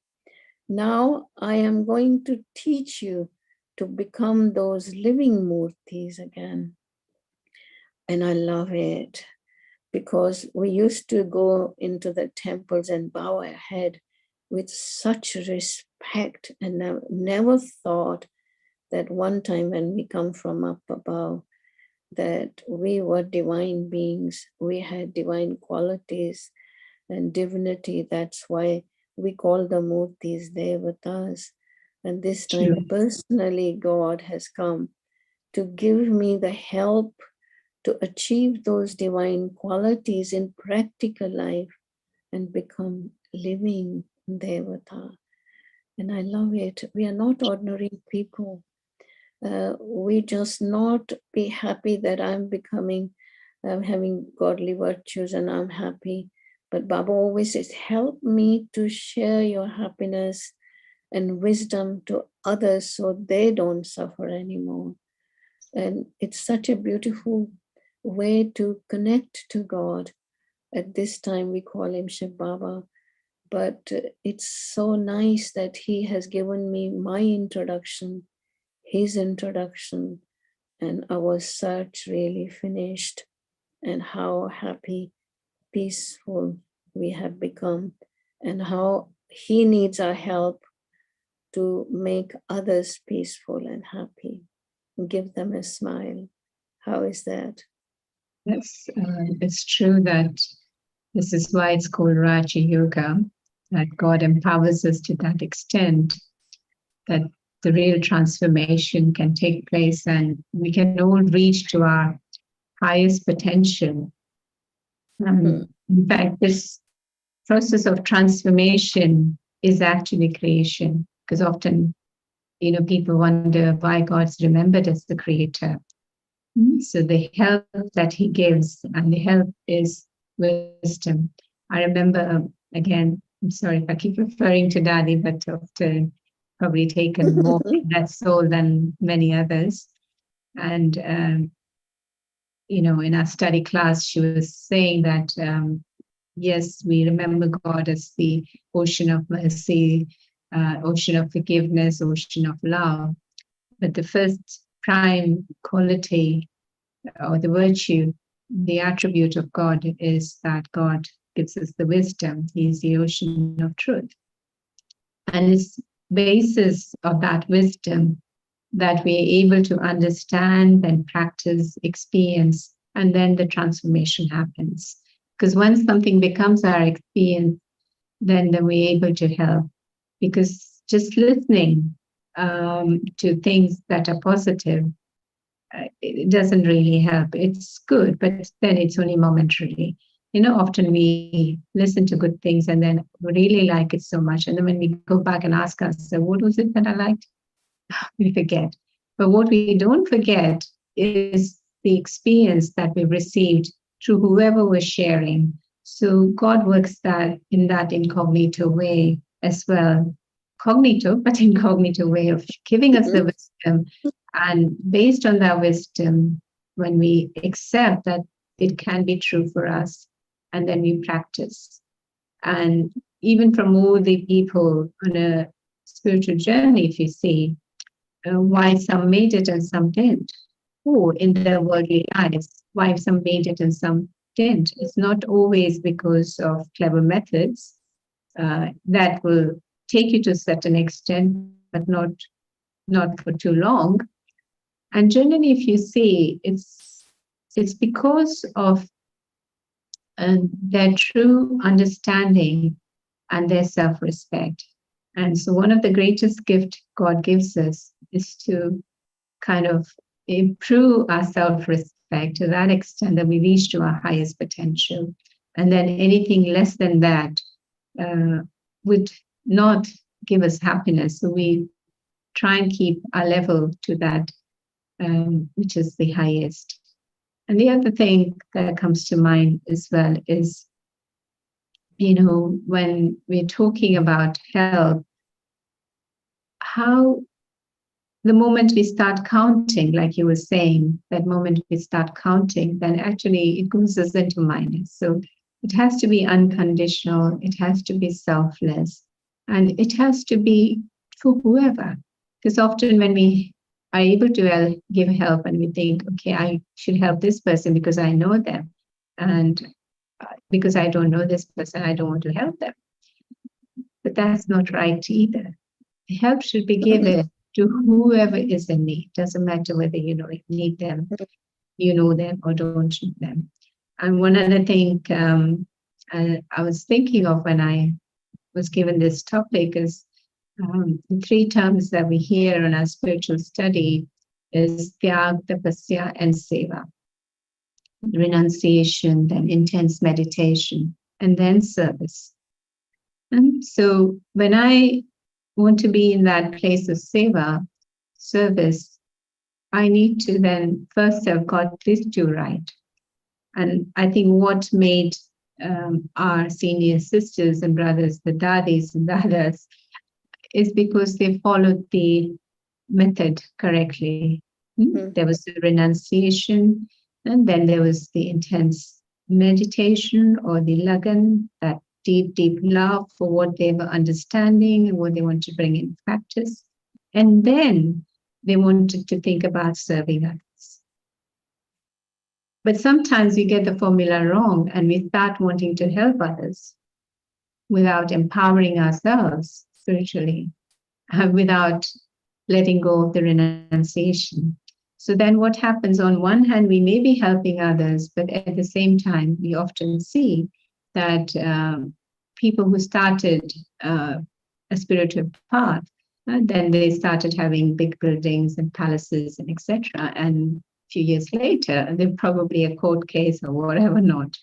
Now I am going to teach you to become those living murtis again. And I love it because we used to go into the temples and bow our head with such respect, and never thought that one time when we come from up above, that we were divine beings, we had divine qualities and divinity. That's why we call the murtis devatas. And this time, personally, God has come to give me the help to achieve those divine qualities in practical life and become living devata. And I love it. We are not ordinary people. We just not be happy that I'm having godly virtues and I'm happy. But Baba always says, help me to share your happiness and wisdom to others so they don't suffer anymore. And it's such a beautiful way to connect to God. At this time, we call him Shiv Baba. But it's so nice that he has given me my introduction, his introduction, and our search really finished, and how happy, peaceful we have become, and how he needs our help to make others peaceful and happy, give them a smile. How is that? Yes, it's true that this is why it's called Raja Yoga, that God empowers us to that extent that the real transformation can take place and we can all reach to our highest potential. In fact, this process of transformation is actually creation, because often, people wonder why God's remembered as the creator. So the help that he gives, and the help is wisdom. I remember, again, I'm sorry if I keep referring to Dadi, but often probably taken more from that soul than many others. And, in our study class, she was saying that, yes, we remember God as the ocean of mercy, ocean of forgiveness, ocean of love. But the first prime quality or the virtue, the attribute of God is that God gives us the wisdom. He is the ocean of truth. And it's basis of that wisdom that we are able to understand and practice, experience, and then the transformation happens. Because once something becomes our experience, then we're able to help. Because just listening to things that are positive, it doesn't really help. It's good, but then it's only momentarily. Often we listen to good things and then we really like it so much. And then when we go back and ask ourselves, what was it that I liked? We forget. But what we don't forget is the experience that we've received through whoever we're sharing. So God works that in that incognito way as well. Cognito, but incognito way of giving us the wisdom. And based on that wisdom, when we accept that it can be true for us, and then we practice. And even from all the people on a spiritual journey, if you see, why some made it and some didn't, or in their worldly lives, why some made it and some didn't. It's not always because of clever methods that will take you to a certain extent, but not for too long. And generally, if you see, it's because of their true understanding and their self-respect. And so one of the greatest gifts God gives us is to kind of improve our self-respect to that extent that we reach to our highest potential. And then anything less than that would not give us happiness. So we try and keep our level to that, which is the highest. And the other thing that comes to mind as well is, when we're talking about help, how the moment we start counting, like you were saying, that moment we start counting, then actually it goes us into minus. So it has to be unconditional, it has to be selfless, and it has to be for whoever. Because often when we are able to give help and we think, okay, I should help this person because I know them, and because I don't know this person, I don't want to help them. But that's not right either. Help should be given to whoever is in need. Doesn't matter whether you need them, you know them or don't know them. And one other thing I was thinking of when I was given this topic is the three terms that we hear in our spiritual study is tyag, tapasya, and seva. Renunciation, then intense meditation, and then service. And so when I want to be in that place of seva, service, I need to then first have got these two right. And I think what made our senior sisters and brothers, the dadis and dadas, is because they followed the method correctly. There was the renunciation, and then there was the intense meditation or the lagan, that deep, deep love for what they were understanding and what they want to bring in practice. And then they wanted to think about serving others. But sometimes we get the formula wrong and we start wanting to help others without empowering ourselves spiritually, without letting go of the renunciation. So then what happens, on one hand, we may be helping others, but at the same time, we often see that people who started a spiritual path, then they started having big buildings and palaces and etc. And a few years later, they're probably a court case or whatever not.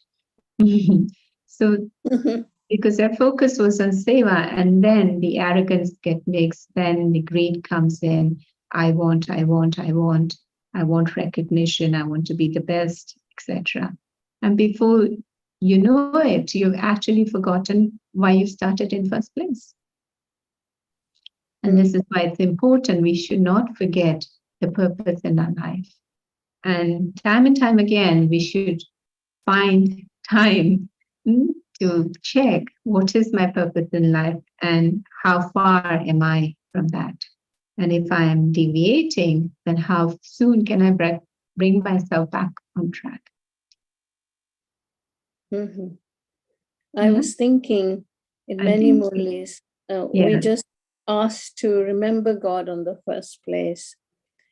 So because their focus was on seva, and then the arrogance gets mixed, then the greed comes in. I want recognition, I want to be the best, etc. And before you know it, you've actually forgotten why you started in first place. And this is why it's important. We should not forget the purpose in our life. And time again, we should find time to check what is my purpose in life and how far am I from that. And if I am deviating, then how soon can I bring myself back on track? I was thinking in many ways, we just asked to remember God on the first place.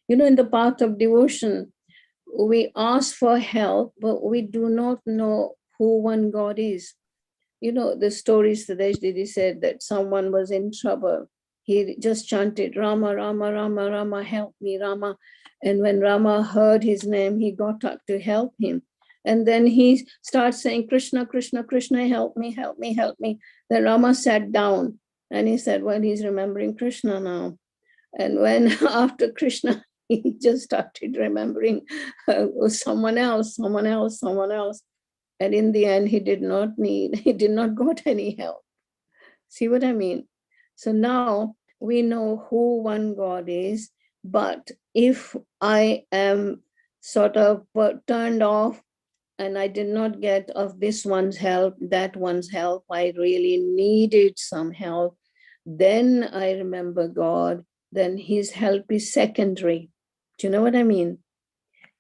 In the path of devotion, we ask for help, but we do not know who one God is. The stories Sudesh Didi said that someone was in trouble. He just chanted, Rama, Rama, Rama, Rama, help me, Rama. And when Rama heard his name, he got up to help him. And then he starts saying, Krishna, Krishna, Krishna, help me, help me, help me. Then Rama sat down and he said, well, he's remembering Krishna now. And when after Krishna, he just started remembering someone else. And in the end, he did not got any help. See what I mean? So now we know who one God is, but if I am sort of turned off and I did not get of this one's help, that one's help, I really needed some help, then I remember God, then his help is secondary. Do you know what I mean?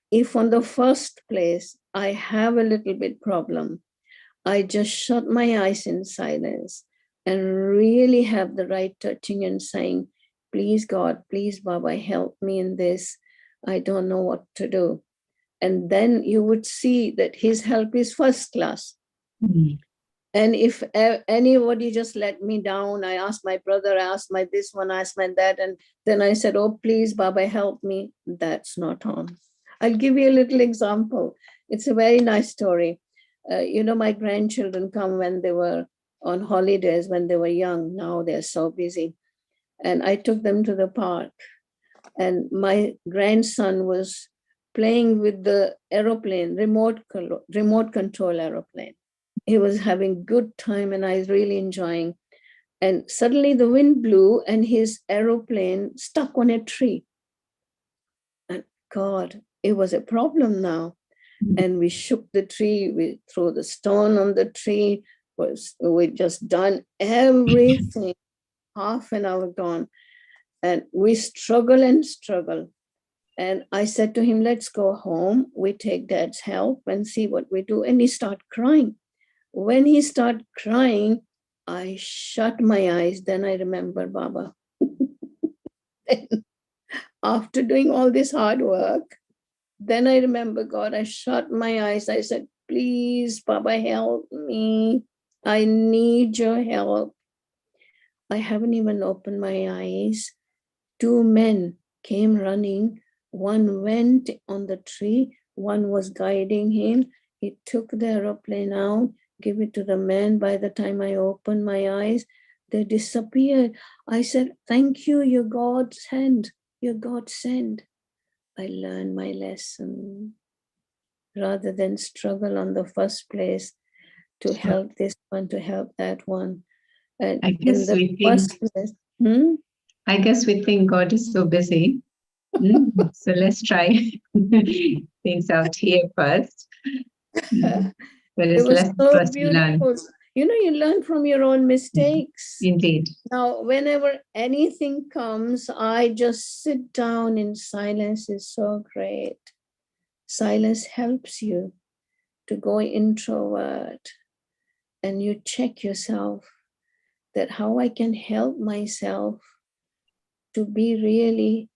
If on the first place, I have a little bit problem, I just shut my eyes in silence and really have the right touching and saying, please God, please Baba, help me in this. I don't know what to do. And then you would see that his help is first class. And if anybody just let me down, I asked my brother, I asked my this one, I asked my that, and then I said, oh, please Baba, help me. That's not on. I'll give you a little example. It's a very nice story. My grandchildren come when they were on holidays, when they were young. Now they're so busy. And I took them to the park. And my grandson was playing with the aeroplane, remote control aeroplane. He was having good time and I was really enjoying. And suddenly the wind blew and his aeroplane stuck on a tree. And God, it was a problem now. And we shook the tree, we threw the stone on the tree, we just done everything, half an hour gone. And we struggle. And I said to him, let's go home. We take Dad's help and see what we do. And he started crying. When he started crying, I shut my eyes. Then I remember Baba. after doing all this hard work, then I remember God, I shut my eyes. I said, please, Baba, help me. I need your help. I haven't even opened my eyes. 2 men came running. One went on the tree. One was guiding him. He took the aeroplane out, gave it to the man. By the time I opened my eyes, they disappeared. I said, thank you, your God sent. Your God sent. I learned my lesson. Rather than struggle on the first place to help this one, to help that one. And I guess in the first place, I guess we think God is so busy. So let's try things out here first. There it is was less so for us to learn. beautiful. You know, you learn from your own mistakes. Indeed. Now, whenever anything comes, I just sit down in silence. Is so great. Silence helps you to go introvert, and you check yourself that how I can help myself to be really,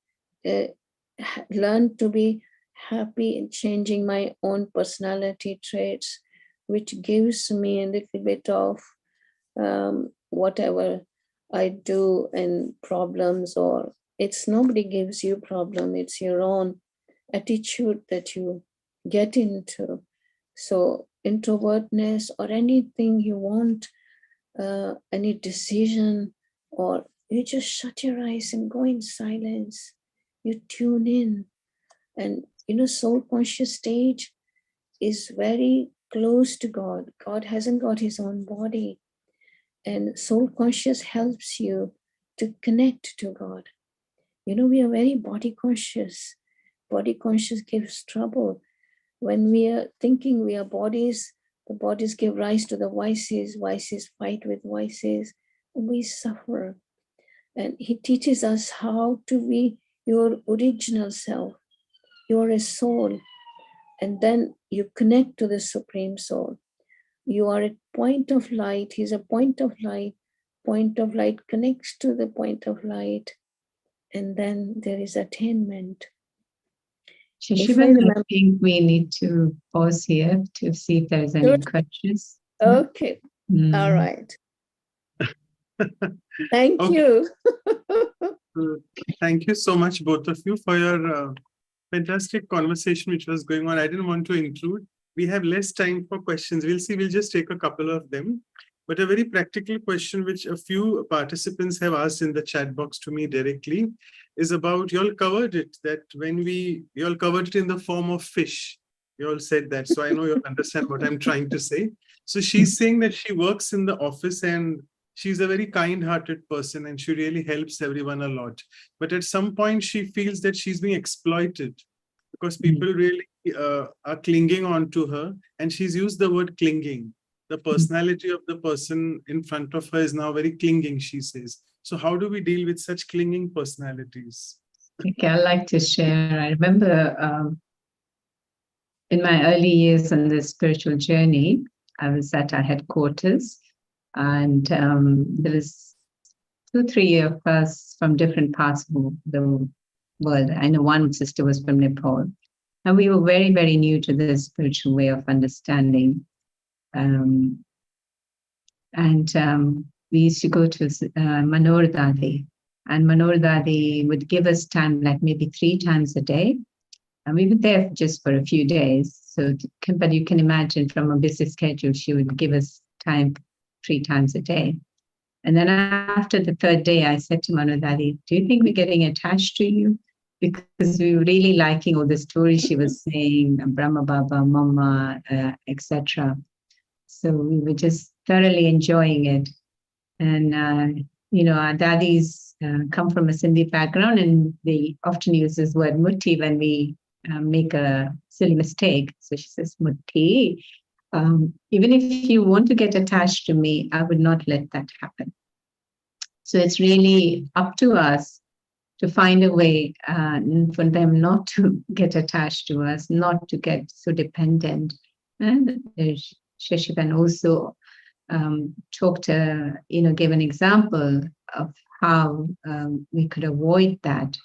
learn to be happy in changing my own personality traits, which gives me a little bit of whatever I do and problems, or it's nobody gives you problem, it's your own attitude that you get into. So introvertness or anything you want, any decision, or you just shut your eyes and go in silence. You tune in. And you know, soul conscious stage is very close to God. God hasn't got his own body. And soul conscious helps you to connect to God. You know, we are very body conscious. Body conscious gives trouble. When we are thinking we are bodies, the bodies give rise to the vices. Vices fight with vices, and we suffer. And he teaches us how to be your original self. You're a soul. And then you connect to the Supreme Soul. You are a point of light. He's a point of light. Point of light connects to the point of light. And then there is attainment. Shashiban, I think we need to pause here to see if there's any questions. Okay. All right. Thank you. Thank you so much, both of you, for your fantastic conversation which was going on. I didn't want to include. We have less time for questions. We'll see. We'll just take a couple of them. But a very practical question which a few participants have asked in the chat box to me directly is about, you all covered it, that when you all covered it in the form of fish. You all said that. So I know you understand what I'm trying to say. So she's saying that she works in the office and she's a very kind-hearted person and she really helps everyone a lot. But at some point she feels that she's being exploited because people really are clinging on to her. And she's used the word clinging. The personality of the person in front of her is now very clinging, she says. So how do we deal with such clinging personalities? Okay, I'd like to share. I remember in my early years on the spiritual journey, I was at our headquarters, and there was 2-3 of us from different parts of the world. I know one sister was from Nepal, and we were very, very new to the spiritual way of understanding. We used to go to Manor Dadi, and Manor Dadi would give us time, like maybe 3 times a day. And we were there just for a few days. But you can imagine from a busy schedule, she would give us time 3 times a day. And then after the 3rd day, I said to Manor Dadi, do you think we're getting attached to you? Because we were really liking all the stories she was saying, Brahma Baba, Mama, etc. So we were just thoroughly enjoying it. And, our daddies come from a Sindhi background, and they often use this word mutti when we make a silly mistake. So she says, mutti, even if you want to get attached to me, I would not let that happen. So it's really up to us to find a way for them not to get attached to us, not to get so dependent. And Shashiban also gave an example of how we could avoid that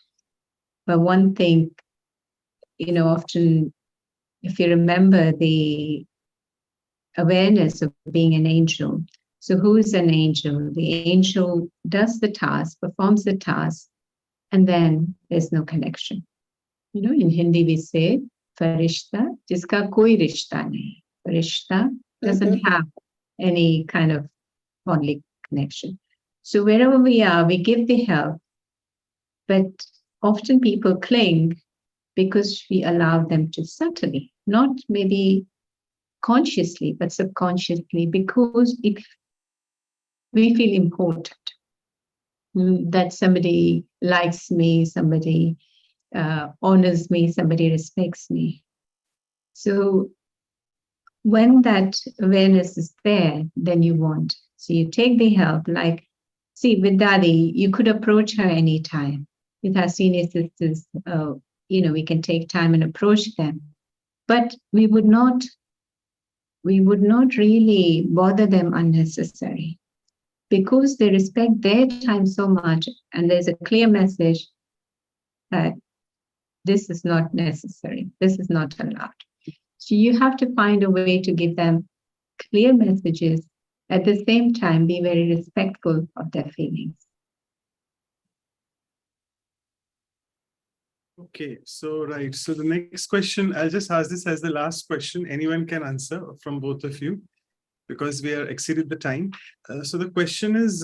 But one thing, often, if you remember the awareness of being an angel. So who is an angel? The angel does the task, performs the task, and then there's no connection. In Hindi we say, farishta, jiska koi rishta nahi. Farishta doesn't have any kind of bodily connection. So wherever we are, we give the help, but often people cling because we allow them to subtly, not maybe consciously, but subconsciously, because we feel important, that somebody likes me, somebody honors me, somebody respects me. So when that awareness is there, then you want. So you take the help, like, see, with Daddy, you could approach her anytime. With our senior sisters, we can take time and approach them. But we would not really bother them unnecessary, because they respect their time so much, and there's a clear message that this is not necessary, this is not allowed. So you have to find a way to give them clear messages, at the same time be very respectful of their feelings. Okay, so right. So the next question, I'll just ask this as the last question. Anyone can answer from both of you, because we are exceeded the time. So the question is,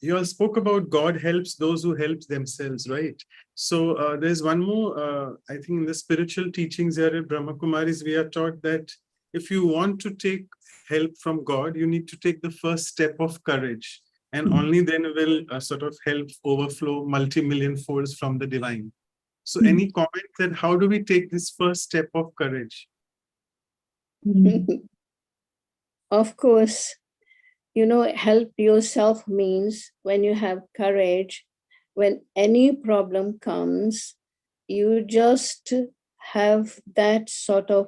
you all spoke about God helps those who help themselves, right? So there's one more, I think in the spiritual teachings here at Brahma Kumaris, we are taught that if you want to take help from God, you need to take the first step of courage, and only then will sort of help overflow multi-million folds from the divine. So any comment that how do we take this first step of courage? Of course, help yourself means when you have courage, when any problem comes, you just have that sort of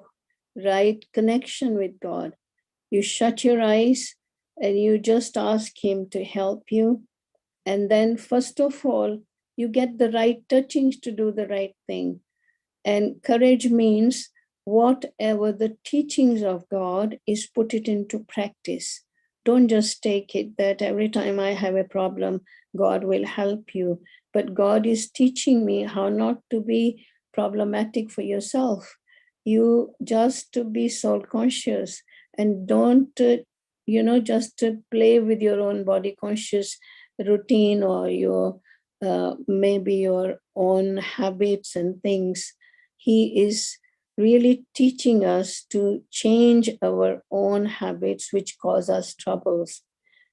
right connection with God. You shut your eyes and you just ask Him to help you. And then first of all, you get the right touchings to do the right thing. And courage means whatever the teachings of God is, put it into practice. Don't just take it that every time I have a problem, God will help you. But God is teaching me how not to be problematic for yourself. You just to be soul conscious, and don't, just to play with your own body conscious routine, or your maybe your own habits and things. He is really teaching us to change our own habits, which cause us troubles.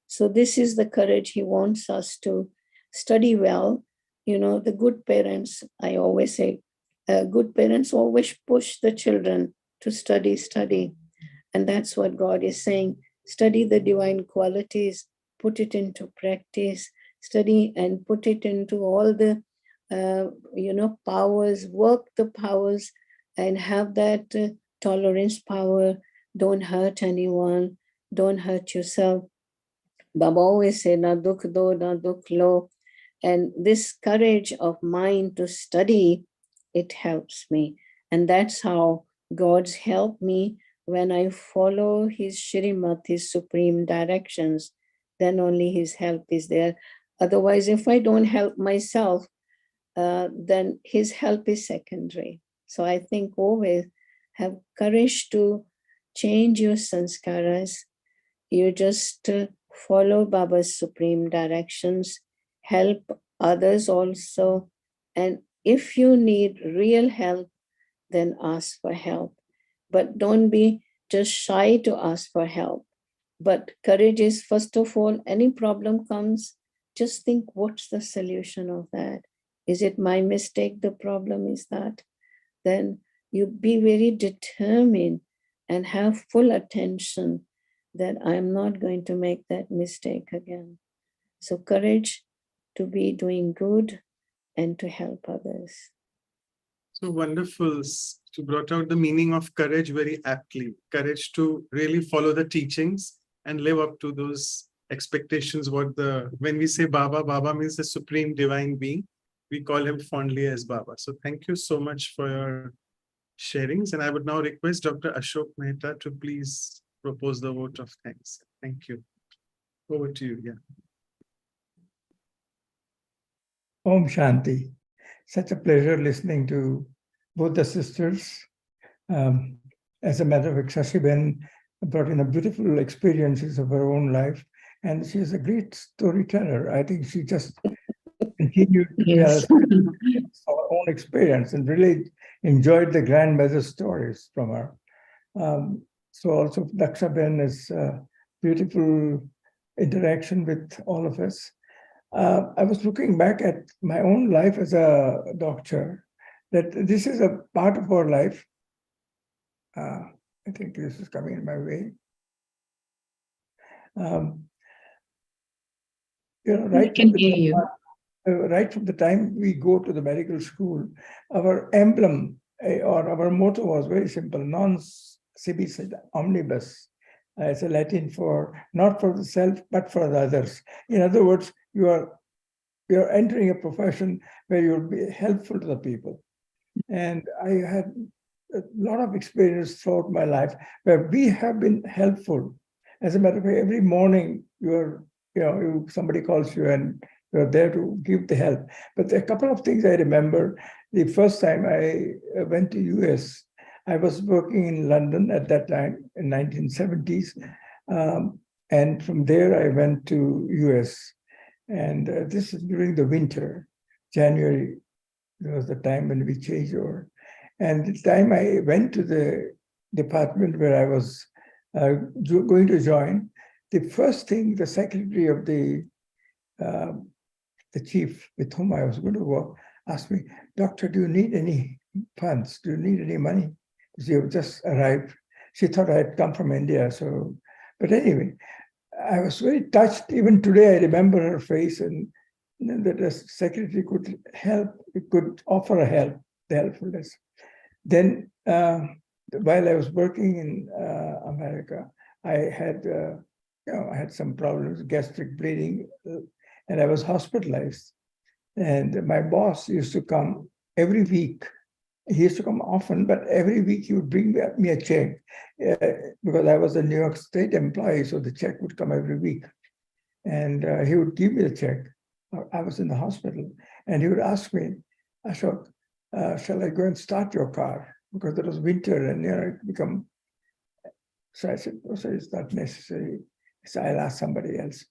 So this is the courage He wants us to study well. The good parents, I always say, good parents always push the children to study. And that's what God is saying. Study the divine qualities, put it into practice, study and put it into all the, powers, work the powers, and have that tolerance power. Don't hurt anyone, don't hurt yourself. Baba always said, na dukh do, na dukh lo. And this courage of mine to study, it helps me. And that's how God's helped me. When I follow His Shrimat, His supreme directions, then only His help is there. Otherwise, if I don't help myself, then His help is secondary. So I think always have courage to change your sanskaras. You just follow Baba's supreme directions, help others also. And if you need real help, then ask for help. But don't be just shy to ask for help. But courage is, first of all, any problem comes, just think, what's the solution of that? Is it my mistake? The problem is that? Then you be very determined and have full attention that I'm not going to make that mistake again. So courage to be doing good and to help others. So wonderful. You brought out the meaning of courage very aptly. Courage to really follow the teachings and live up to those expectations. When we say Baba, Baba means the supreme divine being. we call him fondly as Baba. So thank you so much for your sharings. And I would now request Dr. Ashok Mehta to please propose the vote of thanks. Thank you. Over to you. Yeah. Om Shanti. Such a pleasure listening to both the sisters. As a matter of fact, Shashi-Ben brought in a beautiful experiences of her own life, and she is a great storyteller. I think she just continued to tell Yes. us our own experience and really enjoyed the grandmother stories from her. So also Daksha-Ben is a beautiful interaction with all of us. I was looking back at my own life as a doctor, that this is a part of our life. I think this is coming in my way. I can hear you. Right from the time we go to the medical school, our emblem or our motto was very simple: non sibi sed omnibus. It's a Latin for not for the self, but for the others. In other words, you're entering a profession where you'll be helpful to the people. And I had a lot of experience throughout my life where we have been helpful. As a matter of fact, every morning somebody calls you and you're there to give the help. But there are a couple of things I remember. The first time I went to US, I was working in London at that time in 1970s. And from there I went to US. And this is during the winter, January. There was the time when we changed over. And the time I went to the department where I was going to join, the first thing the secretary of the chief with whom I was going to work asked me, "Doctor, do you need any funds? Do you need any money?" Because you have just arrived. She thought I had come from India. So, but anyway, I was very touched. Even today, I remember her face, and that the secretary could help, could offer a help, the helpfulness. Then, while I was working in America, I had some problems, gastric bleeding, and I was hospitalized. And my boss used to come every week. He used to come often, but every week he would bring me a check because I was a New York State employee, so the check would come every week. And he would give me the check. I was in the hospital, and he would ask me, "Ashok, shall I go and start your car?" Because it was winter and it become. So I said, "Oh, sir, it's not necessary. So I'll ask somebody else."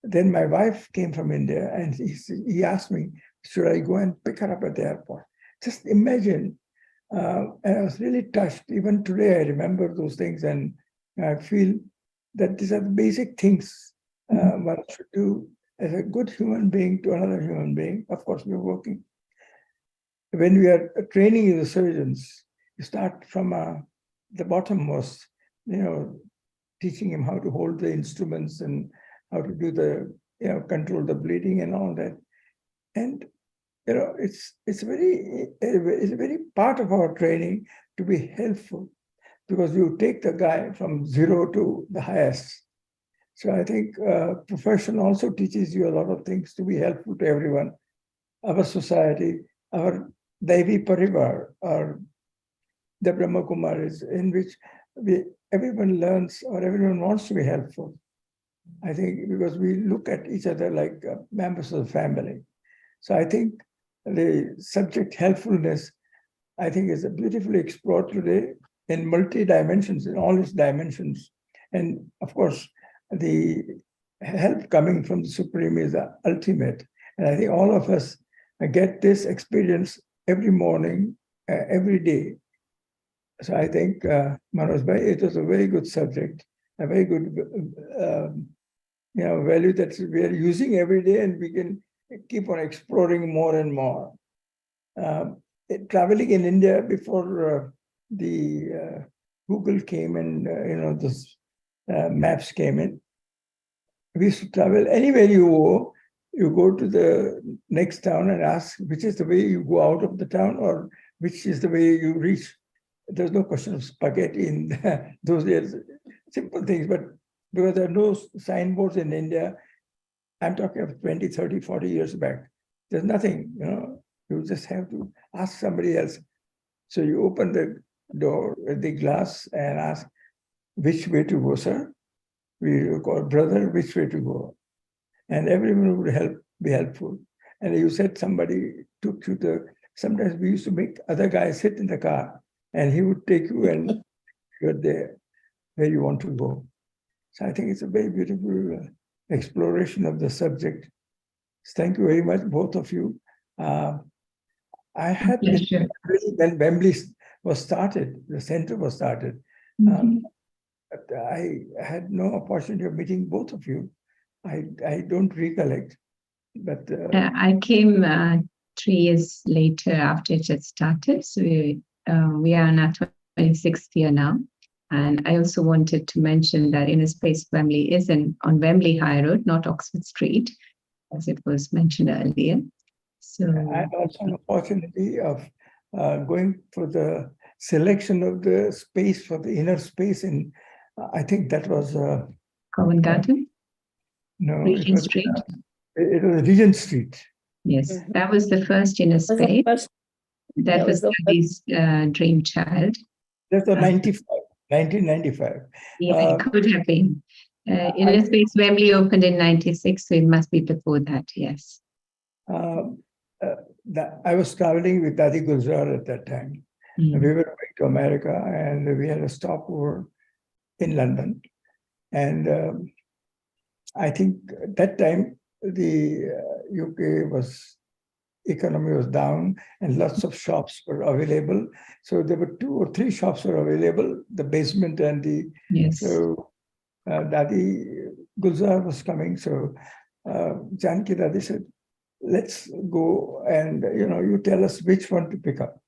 Then my wife came from India, and he asked me, "Should I go and pick her up at the airport?" Just imagine. And I was really touched. Even today, I remember those things, and I feel that these are the basic things one should do as a good human being to another human being. Of course, we're working. When we are training the surgeons, you start from the bottommost, teaching him how to hold the instruments and how to do the, control the bleeding and all that. And it's a very part of our training to be helpful, because you take the guy from zero to the highest. So I think profession also teaches you a lot of things to be helpful to everyone, our society, our Devi Parivar, or the Brahma Kumaris, in which everyone learns or everyone wants to be helpful. I think because we look at each other like members of the family. So I think the subject helpfulness, I think, is beautifully explored today in multi-dimensions, in all its dimensions. And of course, the help coming from the Supreme is the ultimate. And I think all of us get this experience every morning, every day. So I think, Manoj Bhai, it was a very good subject, a very good value that we are using every day, and we can keep on exploring more and more. Traveling in India before the Google came and this maps came in, we used to travel anywhere you go to the next town and ask which is the way you go out of the town or which is the way you reach. There's no question of spaghetti in those days, simple things, but because there are no signboards in India, I'm talking of 20, 30, 40 years back. There's nothing, you just have to ask somebody else. So you open the door, the glass, and ask, which way to go, sir? We call brother, which way to go? And everyone would be helpful. And you said somebody took you sometimes we used to make other guys sit in the car and he would take you and you're there where you want to go. So I think it's a very beautiful exploration of the subject. Thank you very much, both of you. I had been when Wembley was started, the center was started. But I had no opportunity of meeting both of you. I don't recollect, but I came 3 years later after it had started. So we are in our 26th year now. And I also wanted to mention that Inner Space Wembley is on Wembley High Road, not Oxford Street, as it was mentioned earlier. So I also had the opportunity of going for the selection of the space for the inner space in, I think that was Covent Garden? No, Regent Street? It was Regent Street. Yes, that was the first inner space. That was Gandhi's dream child. That's the 1995. Yeah, it could have been. Inner Space Wembley opened in 96, so it must be before that, yes. I was traveling with Dadi Gulzar at that time. We were going to America and we had a stopover in London. And I think at that time, the UK economy was down and lots of shops were available. So there were 2 or 3 shops were available, the basement and the, yes. So Dadi Gulzar was coming. So Janki Dadi said, let's go and, you tell us which one to pick up.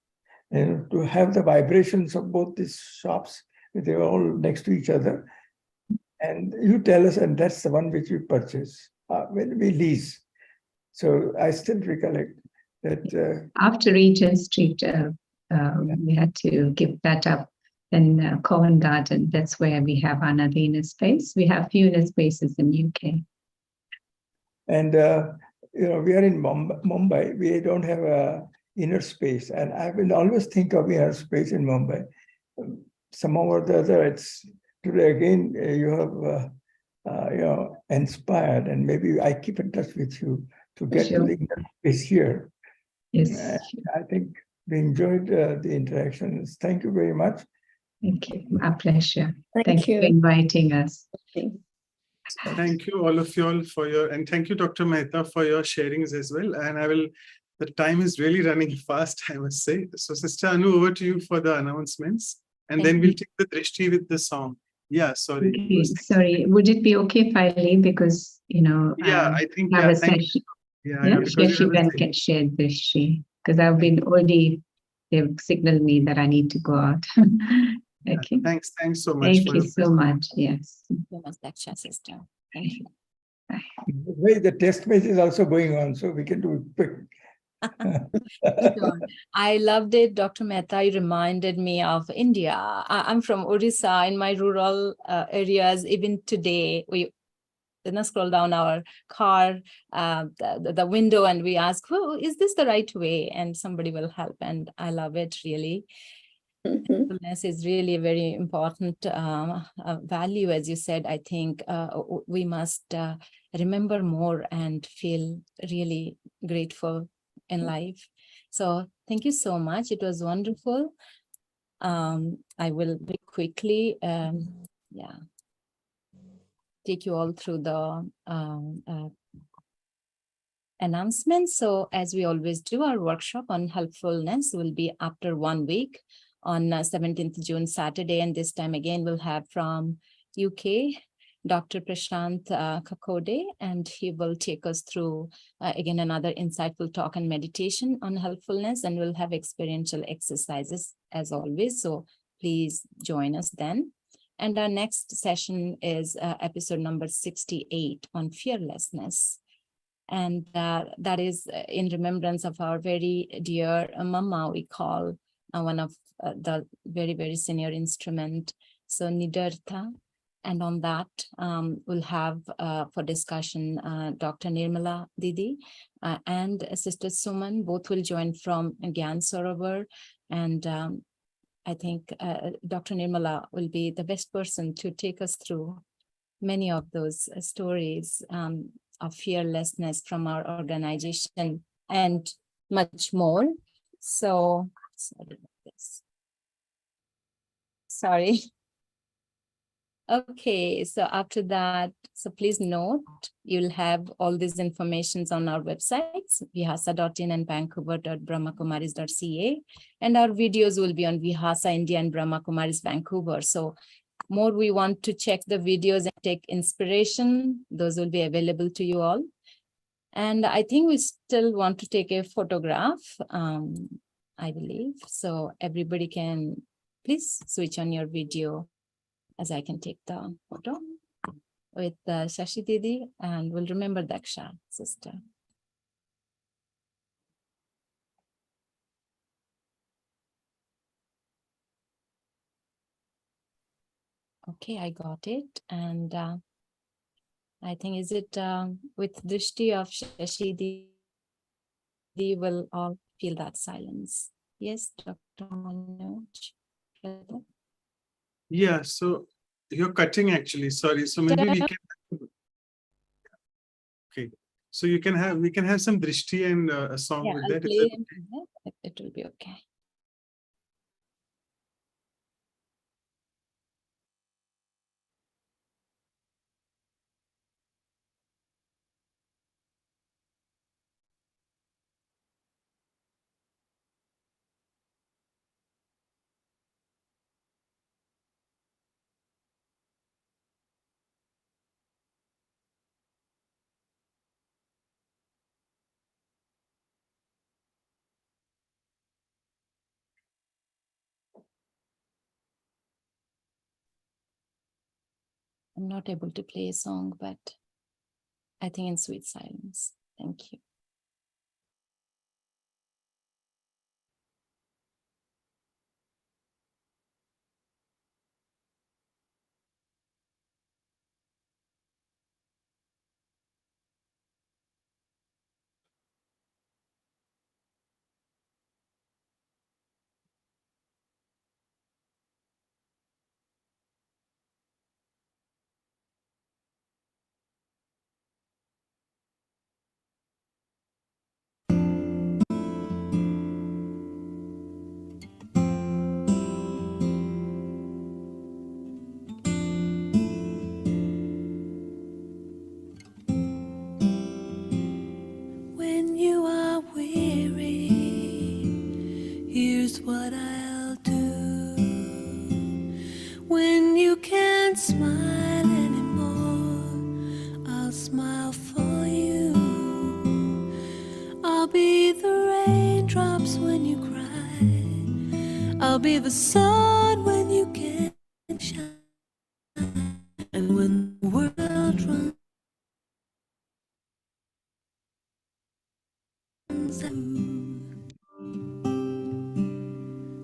And to have the vibrations of both these shops, they were all next to each other. And you tell us, and that's the one which we purchase when we lease. So I still recollect that. After Regent Street, we had to give that up. In Covent Garden, that's where we have another inner space. We have few inner spaces in UK. And, we are in Mumbai. We don't have a inner space. And I will always think of inner space in Mumbai. Somehow or the other, it's today again, you have, inspired, and maybe I keep in touch with you to get to the inner space here. Yes. I think we enjoyed the interactions. Thank you very much. Thank you. Our pleasure. Thank you for inviting us. Thank you, all of you all, and thank you, Dr. Mehta, for your sharings as well. And the time is really running fast, I must say. So, Sister Anu, over to you for the announcements. And then we'll take the Drishti with the song. Yeah, sorry. Okay, sorry. Would it be okay if I leave? Because, yeah, I think, have a session. Shashi Ben can share Drishti. Because I've been already, they've signaled me that I need to go out. Okay. Thanks so much. Thank you so much. Yes. Sister. Thank you. The test match is also going on, so we can do it quick. I loved it, Dr. Mehta. You reminded me of India. I'm from Odisha. In my rural areas, even today, we scroll down our car, the window, and we ask, "Oh, is this the right way?" And somebody will help. And I love it, really. Helpfulness is really a very important value, as you said. I think we must remember more and feel really grateful in life. So thank you so much. It was wonderful. I will very quickly take you all through the announcements. So as we always do, our workshop on helpfulness will be after 1 week on 17th June, Saturday. And this time again, we'll have from UK, Dr. Prashant Kakode, and he will take us through, again, another insightful talk and meditation on helpfulness, and we'll have experiential exercises as always. So please join us then. And our next session is episode number 68 on fearlessness. And that is in remembrance of our very dear Mama, we call one of the very, very senior instrument. So Nidartha, And on that, we'll have for discussion Dr. Nirmala Didi and Sister Suman. Both will join from Gyan Sarovar. And I think Dr. Nirmala will be the best person to take us through many of those stories of fearlessness from our organization and much more. So, sorry. Okay, so after that, so please note, you'll have all these informations on our websites, vihasa.in and vancouver.brahmakumaris.ca. And our videos will be on Vihasa India and Brahma Kumaris Vancouver. So more we want to check the videos and take inspiration, those will be available to you all. And I think we still want to take a photograph, I believe. So everybody can please switch on your video as I can take the photo with Shashi Didi, and we'll remember Daksha, sister. Okay, I got it. And I think, is it with Drishti of Shashi Didi, will all feel that silence. Yes, Dr. Manoj. Yeah, so you're cutting actually, sorry. So maybe we can, okay. So we can have some Drishti and a song with I'll that. play it will be okay. I'm not able to play a song, but I think in sweet silence. Thank you. When you are weary, here's what I'll do. When you can't smile anymore, I'll smile for you. I'll be the raindrops when you cry. I'll be the sun when you can't shine. And when the world runs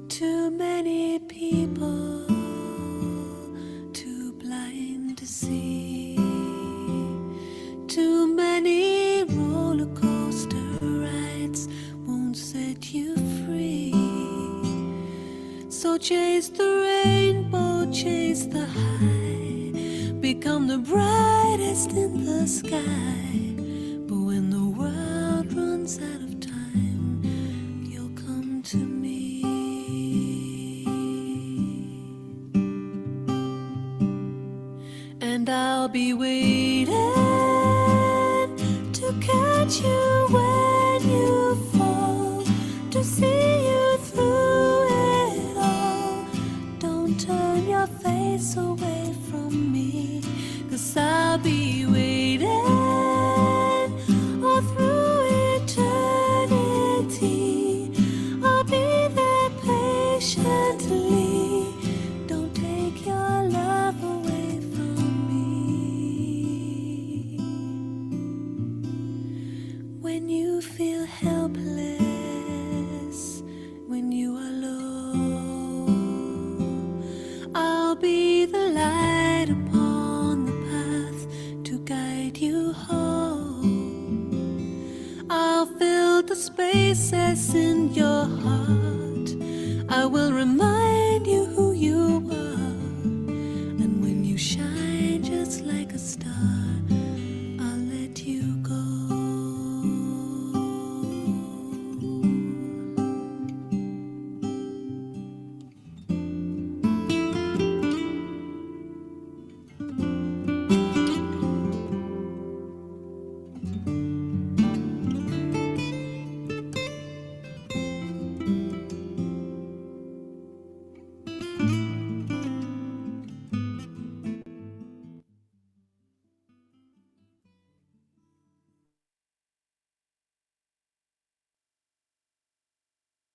too many people, too blind to see. Too many roller coaster rides won't set you free. So chase the rainbow, chase the high, become the brightest in the sky. But when the world runs out of time, you'll come to me. And I'll be waiting to catch you when you fall, to see you through it all. Don't turn your face away from me, 'cause I'll be waiting all through eternity. I'll be there patiently. Don't take your love away from me. When you feel helpless, when you are low, I'll be the light upon will remind you who you are. And when you shine just like a star, I'll let you go.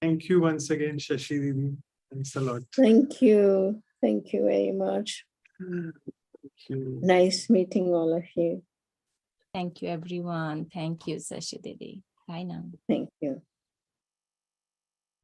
Thank you once again, Shashi Didi. Thanks a lot. Thank you. Thank you very much. Thank you. Nice meeting all of you. Thank you, everyone. Thank you, Sashi Didi. Bye now. Thank you.